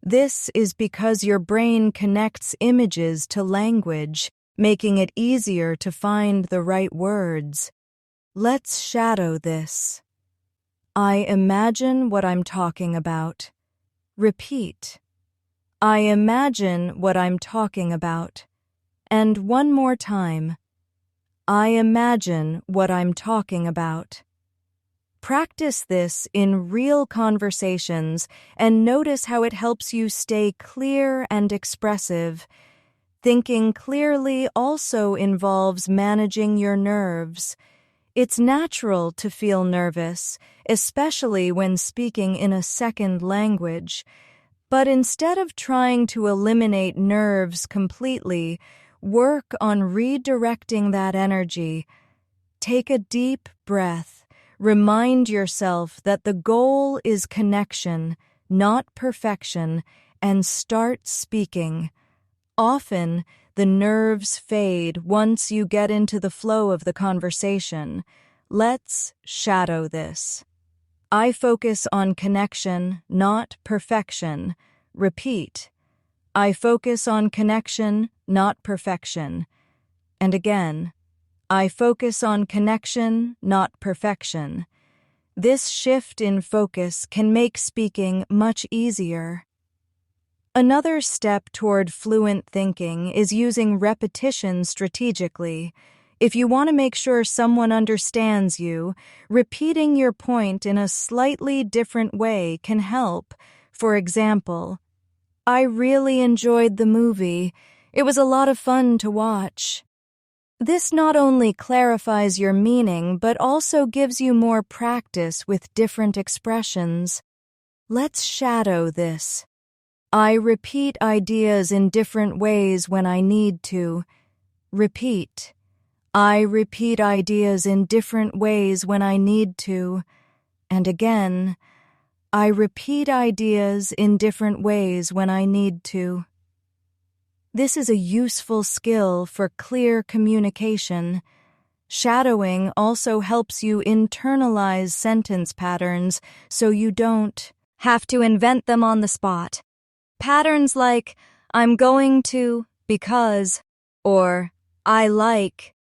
This is because your brain connects images to language, making it easier to find the right words. Let's shadow this. I imagine what I'm talking about. Repeat. I imagine what I'm talking about. And one more time. I imagine what I'm talking about. Practice this in real conversations and notice how it helps you stay clear and expressive. Thinking clearly also involves managing your nerves. It's natural to feel nervous, especially when speaking in a second language. But instead of trying to eliminate nerves completely, work on redirecting that energy. Take a deep breath. Remind yourself that the goal is connection, not perfection, and start speaking. Often, the nerves fade once you get into the flow of the conversation. Let's shadow this. I focus on connection, not perfection. Repeat. I focus on connection, not perfection. And again, I focus on connection, not perfection. This shift in focus can make speaking much easier. Another step toward fluent thinking is using repetition strategically. If you want to make sure someone understands you, repeating your point in a slightly different way can help. For example, I really enjoyed the movie. It was a lot of fun to watch. This not only clarifies your meaning, but also gives you more practice with different expressions. Let's shadow this. I repeat ideas in different ways when I need to. Repeat. I repeat ideas in different ways when I need to. And again, I repeat ideas in different ways when I need to. This is a useful skill for clear communication. Shadowing also helps you internalize sentence patterns so you don't have to invent them on the spot. Patterns like, I'm going to, because, or I like,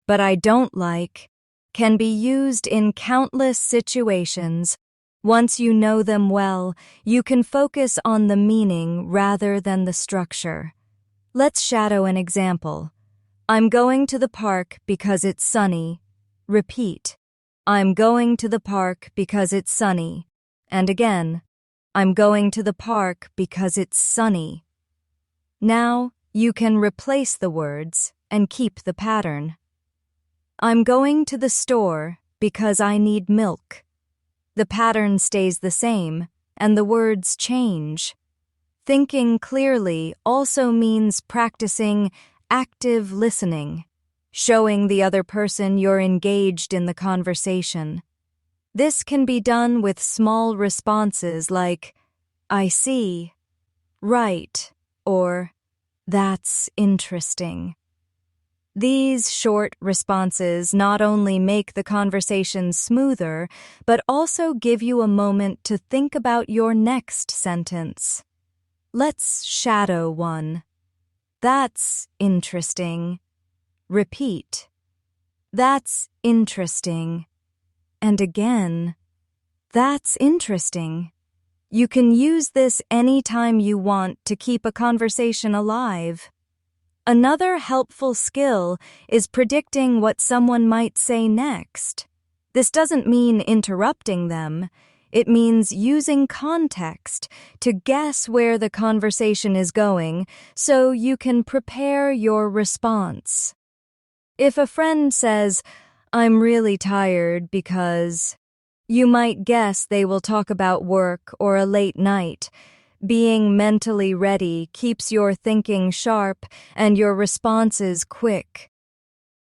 but I don't like, can be used in countless situations. Once you know them well, you can focus on the meaning rather than the structure. Let's shadow an example. I'm going to the park because it's sunny. Repeat. I'm going to the park because it's sunny. And again, I'm going to the park because it's sunny. Now, you can replace the words and keep the pattern. I'm going to the store because I need milk. The pattern stays the same, and the words change. Thinking clearly also means practicing active listening, showing the other person you're engaged in the conversation. This can be done with small responses like, I see, right, or that's interesting. These short responses not only make the conversation smoother, but also give you a moment to think about your next sentence. Let's shadow one. That's interesting. Repeat. That's interesting. And again, that's interesting. You can use this anytime you want to keep a conversation alive. Another helpful skill is predicting what someone might say next. This doesn't mean interrupting them. It means using context to guess where the conversation is going so you can prepare your response. If a friend says, I'm really tired because, you might guess they will talk about work or a late night. Being mentally ready keeps your thinking sharp and your responses quick.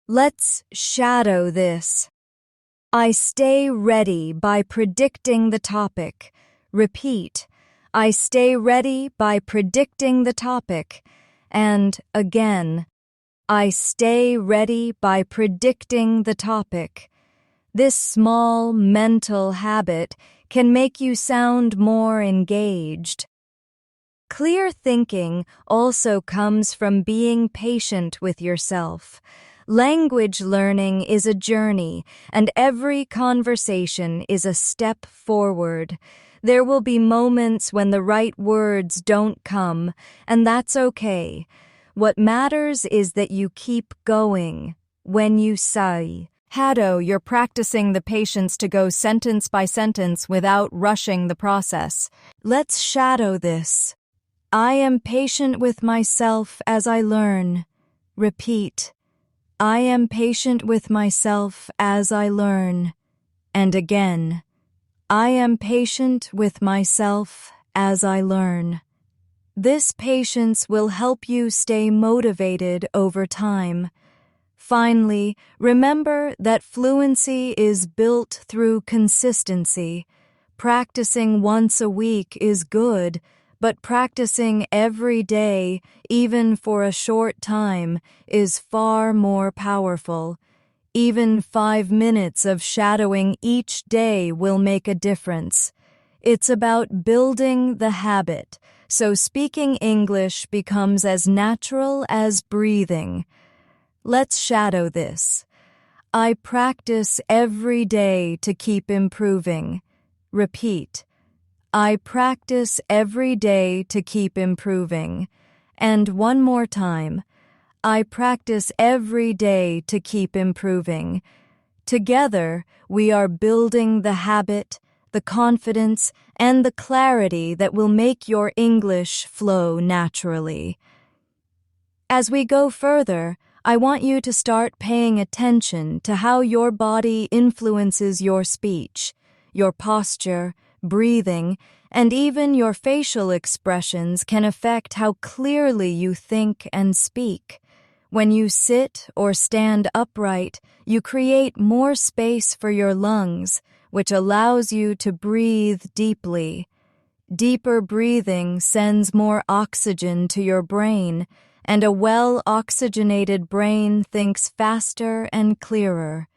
Let's shadow this. I stay ready by predicting the topic. Repeat. I stay ready by predicting the topic. And again, I stay ready by predicting the topic. This small mental habit can make you sound more engaged. Clear thinking also comes from being patient with yourself. Language learning is a journey, and every conversation is a step forward. There will be moments when the right words don't come, and that's okay. What matters is that you keep going. When you say, Hado, you're practicing the patience to go sentence by sentence without rushing the process. Let's shadow this. I am patient with myself as I learn. Repeat. I am patient with myself as I learn. And again, I am patient with myself as I learn. This patience will help you stay motivated over time. Finally, remember that fluency is built through consistency. Practicing once a week is good, but practicing every day, even for a short time, is far more powerful. Even 5 minutes of shadowing each day will make a difference. It's about building the habit, so speaking English becomes as natural as breathing. Let's shadow this. I practice every day to keep improving. Repeat. I practice every day to keep improving. And one more time. I practice every day to keep improving. Together, we are building the habit, the confidence, and the clarity that will make your English flow naturally. As we go further, I want you to start paying attention to how your body influences your speech, your posture, breathing, and even your facial expressions can affect how clearly you think and speak. When you sit or stand upright, you create more space for your lungs, which allows you to breathe deeply. Deeper breathing sends more oxygen to your brain, and a well-oxygenated brain thinks faster and clearer.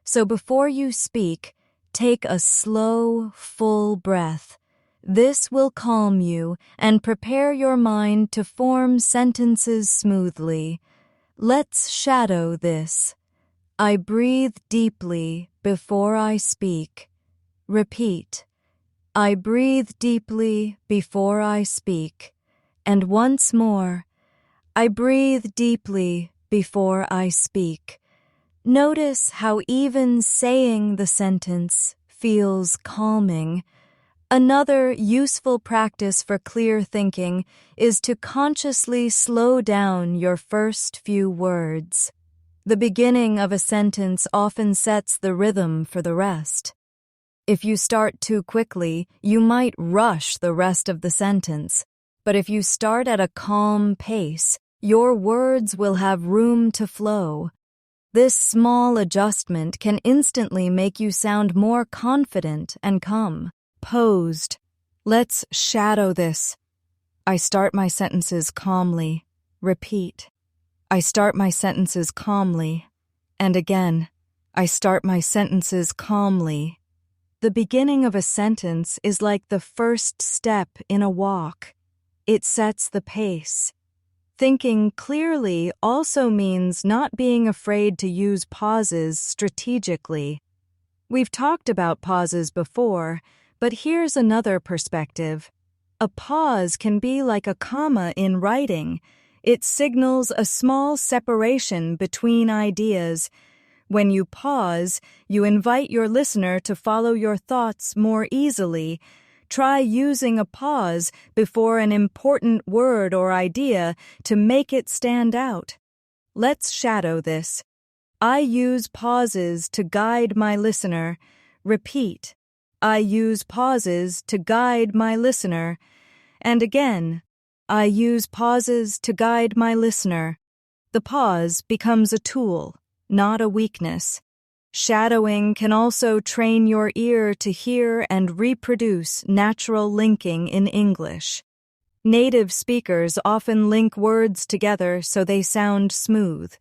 So before you speak, take a slow, full breath. This will calm you and prepare your mind to form sentences smoothly. Let's shadow this. I breathe deeply before I speak. Repeat. I breathe deeply before I speak. And once more, I breathe deeply before I speak. Notice how even saying the sentence feels calming. Another useful practice for clear thinking is to consciously slow down your first few words. The beginning of a sentence often sets the rhythm for the rest. If you start too quickly, you might rush the rest of the sentence. But if you start at a calm pace, your words will have room to flow. This small adjustment can instantly make you sound more confident and calm. Posed. Let's shadow this. I start my sentences calmly. Repeat. I start my sentences calmly. And again, I start my sentences calmly. The beginning of a sentence is like the first step in a walk. It sets the pace. Thinking clearly also means not being afraid to use pauses strategically. We've talked about pauses before, but here's another perspective. A pause can be like a comma in writing. It signals a small separation between ideas. When you pause, you invite your listener to follow your thoughts more easily. Try using a pause before an important word or idea to make it stand out. Let's shadow this. I use pauses to guide my listener. Repeat. I use pauses to guide my listener. And again, I use pauses to guide my listener. The pause becomes a tool, not a weakness. Shadowing can also train your ear to hear and reproduce natural linking in English. Native speakers often link words together so they sound smooth.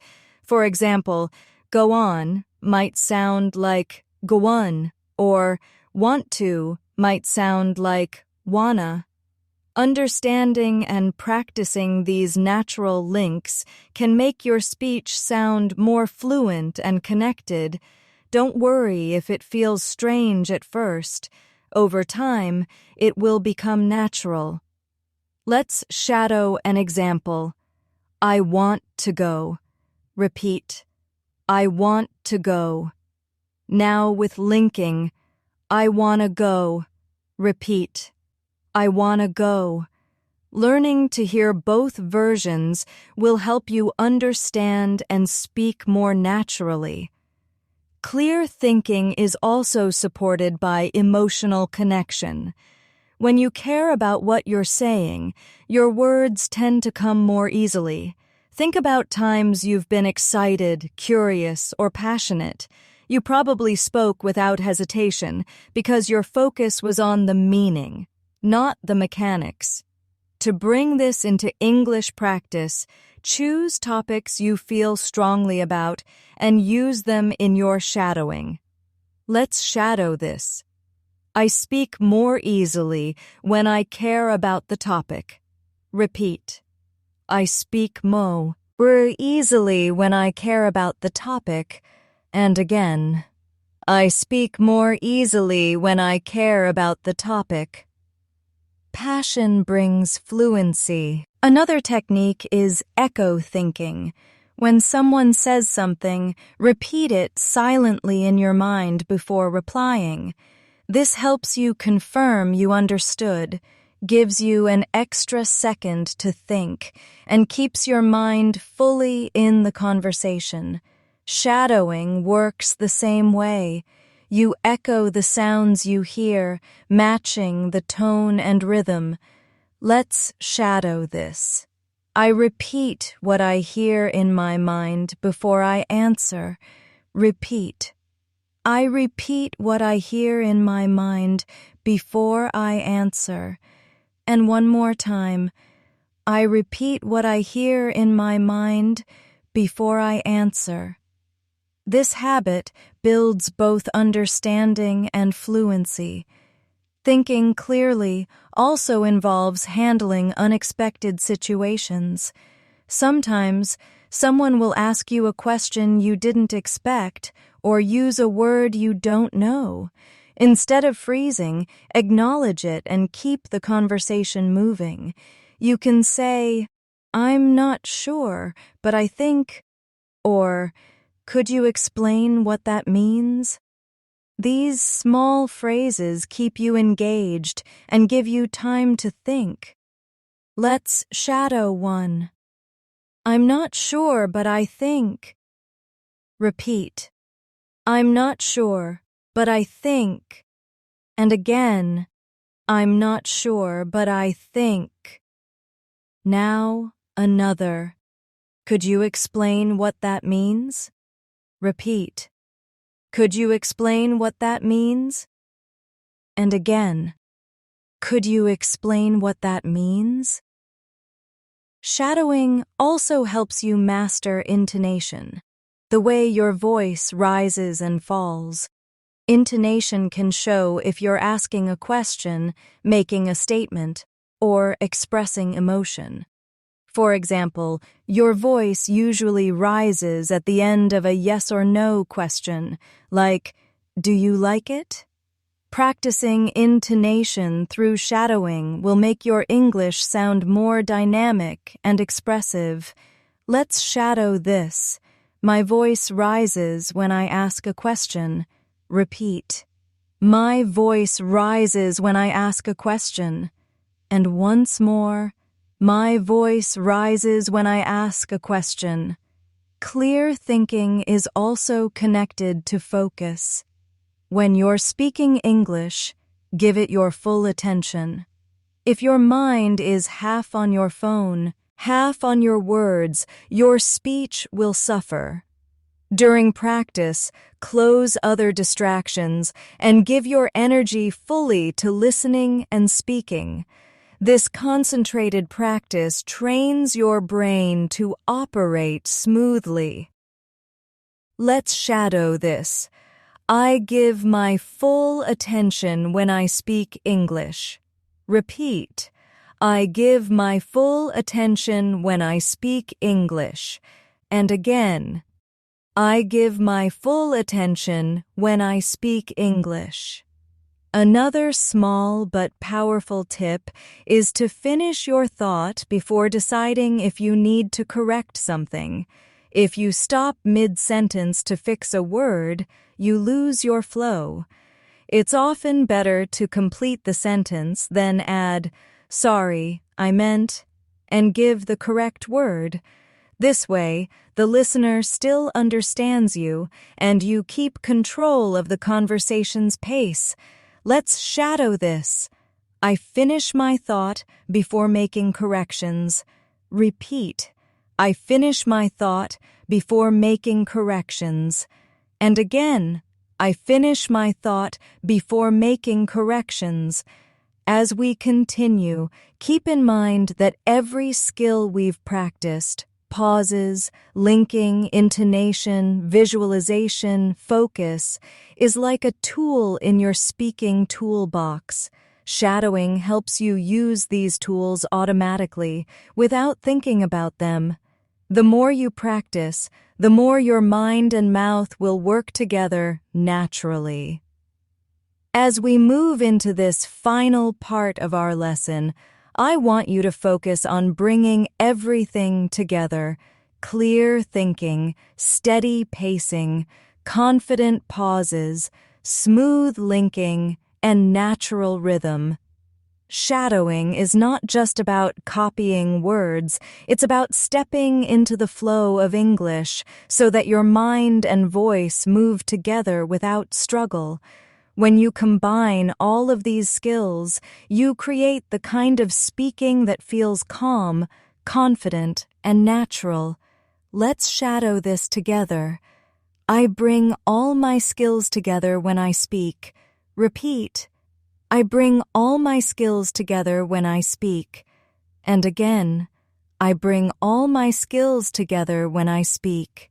For example, go on might sound like go on, or want to might sound like wanna. Understanding and practicing these natural links can make your speech sound more fluent and connected. Don't worry if it feels strange at first. Over time, it will become natural. Let's shadow an example. I want to go. Repeat. I want to go. Now with linking. I wanna go. Repeat. I wanna go. Learning to hear both versions will help you understand and speak more naturally. Clear thinking is also supported by emotional connection. When you care about what you're saying, your words tend to come more easily. Think about times you've been excited, curious, or passionate. You probably spoke without hesitation because your focus was on the meaning, not the mechanics. To bring this into English practice, choose topics you feel strongly about and use them in your shadowing. Let's shadow this. I speak more easily when I care about the topic. Repeat. I speak more easily when I care about the topic. And again, I speak more easily when I care about the topic. Passion brings fluency. Another technique is echo thinking. When someone says something, repeat it silently in your mind before replying. This helps you confirm you understood, gives you an extra second to think, and keeps your mind fully in the conversation. Shadowing works the same way. You echo the sounds you hear, matching the tone and rhythm. Let's shadow this. I repeat what I hear in my mind before I answer. Repeat. I repeat what I hear in my mind before I answer. And one more time. I repeat what I hear in my mind before I answer. This habit builds both understanding and fluency. Thinking clearly also involves handling unexpected situations. Sometimes, someone will ask you a question you didn't expect or use a word you don't know. Instead of freezing, acknowledge it and keep the conversation moving. You can say, I'm not sure, but I think, or could you explain what that means? These small phrases keep you engaged and give you time to think. Let's shadow one. I'm not sure, but I think. Repeat. I'm not sure, but I think. And again, I'm not sure, but I think. Now, another. Could you explain what that means? Repeat. Could you explain what that means? And again. Could you explain what that means? Shadowing also helps you master intonation, the way your voice rises and falls. Intonation can show if you're asking a question, making a statement, or expressing emotion. For example, your voice usually rises at the end of a yes or no question, like, "Do you like it?" Practicing intonation through shadowing will make your English sound more dynamic and expressive. Let's shadow this. My voice rises when I ask a question. Repeat. My voice rises when I ask a question. And once more, my voice rises when I ask a question. Clear thinking is also connected to focus. When you're speaking English, give it your full attention. If your mind is half on your phone, half on your words, your speech will suffer. During practice, close other distractions and give your energy fully to listening and speaking. This concentrated practice trains your brain to operate smoothly. Let's shadow this. I give my full attention when I speak English. Repeat. I give my full attention when I speak English. And again. I give my full attention when I speak English. Another small but powerful tip is to finish your thought before deciding if you need to correct something. If you stop mid-sentence to fix a word, you lose your flow. It's often better to complete the sentence than add, "Sorry, I meant," and give the correct word. This way, the listener still understands you, and you keep control of the conversation's pace. Let's shadow this. I finish my thought before making corrections. Repeat. I finish my thought before making corrections. And again, I finish my thought before making corrections. As we continue, keep in mind that every skill we've practiced, pauses, linking, intonation, visualization, focus, is like a tool in your speaking toolbox. Shadowing helps you use these tools automatically, without thinking about them. The more you practice, the more your mind and mouth will work together naturally. As we move into this final part of our lesson, I want you to focus on bringing everything together: clear thinking, steady pacing, confident pauses, smooth linking, and natural rhythm. Shadowing is not just about copying words, it's about stepping into the flow of English so that your mind and voice move together without struggle. When you combine all of these skills, you create the kind of speaking that feels calm, confident, and natural. Let's shadow this together. I bring all my skills together when I speak. Repeat. I bring all my skills together when I speak. And again, I bring all my skills together when I speak.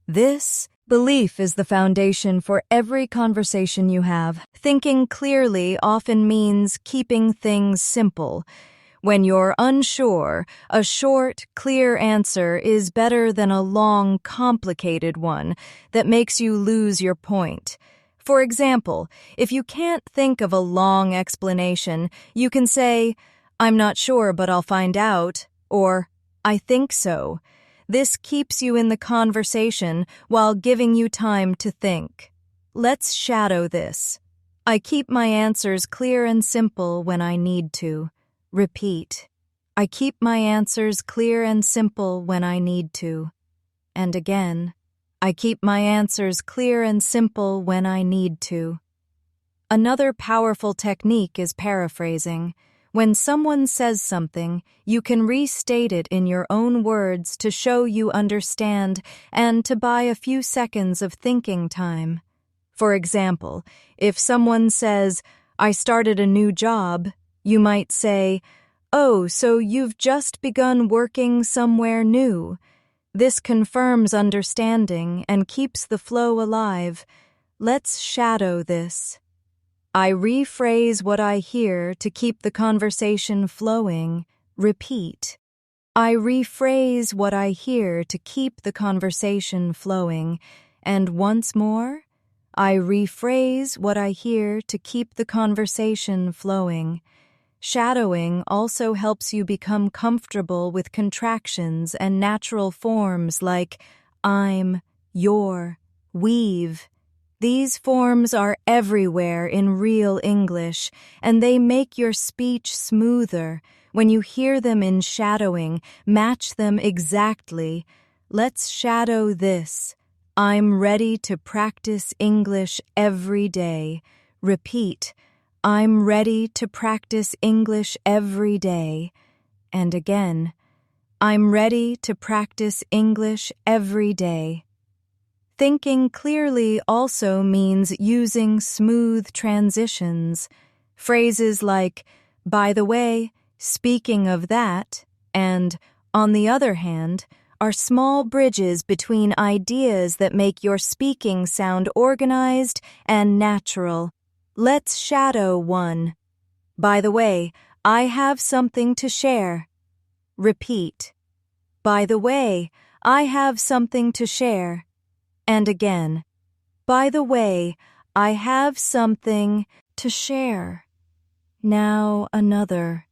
This belief is the foundation for every conversation you have. Thinking clearly often means keeping things simple. When you're unsure, a short, clear answer is better than a long, complicated one that makes you lose your point. For example, if you can't think of a long explanation, you can say, "I'm not sure, but I'll find out," or "I think so." This keeps you in the conversation while giving you time to think. Let's shadow this. I keep my answers clear and simple when I need to. Repeat. I keep my answers clear and simple when I need to. And again, I keep my answers clear and simple when I need to. Another powerful technique is paraphrasing. When someone says something, you can restate it in your own words to show you understand and to buy a few seconds of thinking time. For example, if someone says, "I started a new job," you might say, "Oh, so you've just begun working somewhere new." This confirms understanding and keeps the flow alive. Let's shadow this. I rephrase what I hear to keep the conversation flowing. Repeat. I rephrase what I hear to keep the conversation flowing. And once more, I rephrase what I hear to keep the conversation flowing. Shadowing also helps you become comfortable with contractions and natural forms like I'm, your, we've. These forms are everywhere in real English, and they make your speech smoother. When you hear them in shadowing, match them exactly. Let's shadow this. I'm ready to practice English every day. Repeat. I'm ready to practice English every day. And again, I'm ready to practice English every day. Thinking clearly also means using smooth transitions. Phrases like, "By the way, speaking of that," and "on the other hand," are small bridges between ideas that make your speaking sound organized and natural. Let's shadow one. By the way, I have something to share. Repeat. By the way, I have something to share. And again. By the way, I have something to share. Now another.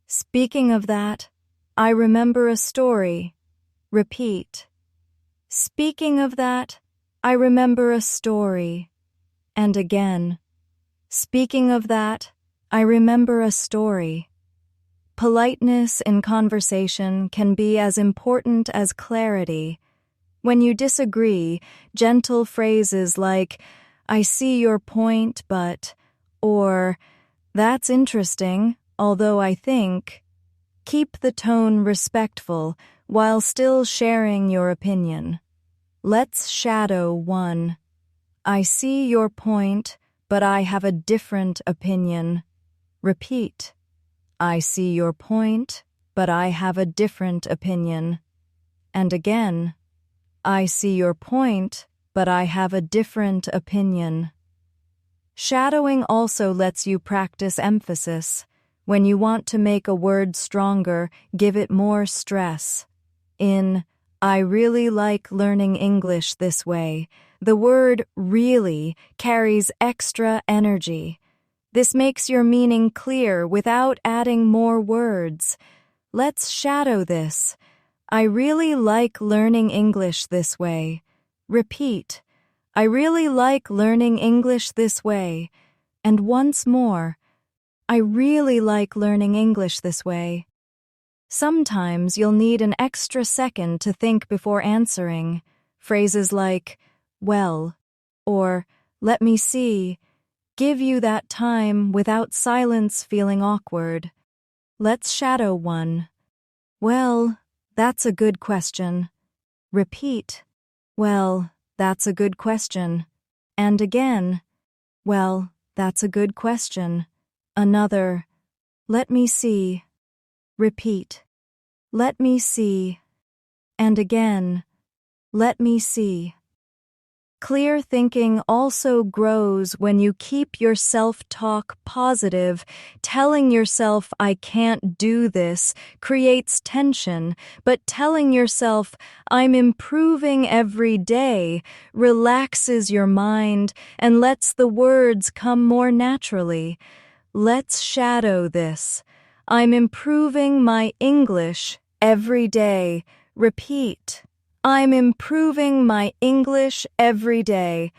Speaking of that, I remember a story. Repeat. Speaking of that, I remember a story. And again. Speaking of that, I remember a story. Politeness in conversation can be as important as clarity. When you disagree, gentle phrases like, "I see your point, but," or "That's interesting, although I think," keep the tone respectful while still sharing your opinion. Let's shadow one. I see your point, but I have a different opinion. Repeat. I see your point, but I have a different opinion. And again. I see your point, but I have a different opinion. Shadowing also lets you practice emphasis. When you want to make a word stronger, give it more stress. In I really like learning English this way, the word really carries extra energy. This makes your meaning clear without adding more words. Let's shadow this. I really like learning English this way. Repeat. I really like learning English this way. And once more. I really like learning English this way. Sometimes you'll need an extra second to think before answering. Phrases like, "well," or "let me see," give you that time without silence feeling awkward. Let's shadow one. Well, that's a good question. Repeat. Well, that's a good question. And again. Well, that's a good question. Another. Let me see. Repeat. Let me see. And again. Let me see. Clear thinking also grows when you keep your self-talk positive. Telling yourself, "I can't do this," creates tension, but telling yourself, "I'm improving every day," relaxes your mind and lets the words come more naturally. Let's shadow this. I'm improving my English every day. Repeat. I'm improving my English every day.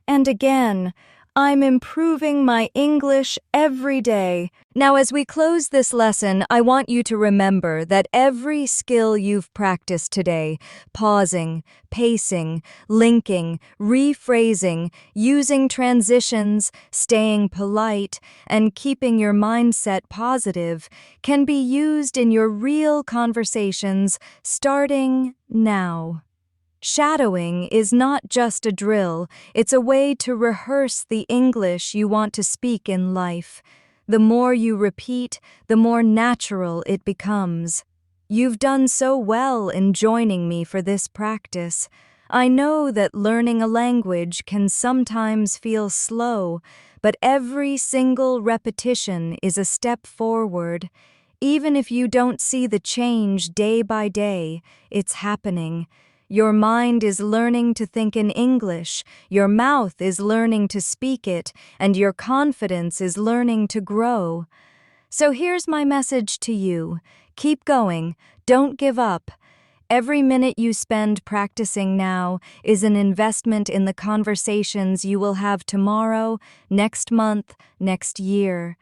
And again, I'm improving my English every day. Now, as we close this lesson, I want you to remember that every skill you've practiced today, pausing, pacing, linking, rephrasing, using transitions, staying polite, and keeping your mindset positive, can be used in your real conversations starting now. Shadowing is not just a drill, it's a way to rehearse the English you want to speak in life. The more you repeat, the more natural it becomes. You've done so well in joining me for this practice. I know that learning a language can sometimes feel slow, but every single repetition is a step forward. Even if you don't see the change day by day, it's happening. Your mind is learning to think in English, your mouth is learning to speak it, and your confidence is learning to grow. So here's my message to you. Keep going. Don't give up. Every minute you spend practicing now is an investment in the conversations you will have tomorrow, next month, next year.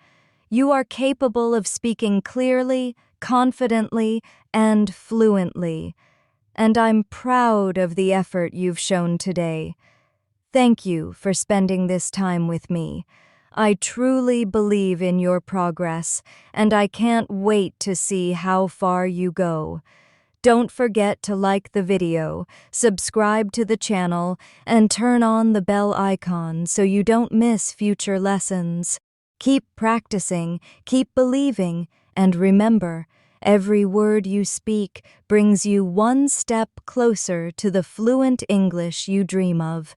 You are capable of speaking clearly, confidently, and fluently. And I'm proud of the effort you've shown today. Thank you for spending this time with me. I truly believe in your progress, and I can't wait to see how far you go. Don't forget to like the video, subscribe to the channel, and turn on the bell icon so you don't miss future lessons. Keep practicing, keep believing, and remember, every word you speak brings you one step closer to the fluent English you dream of.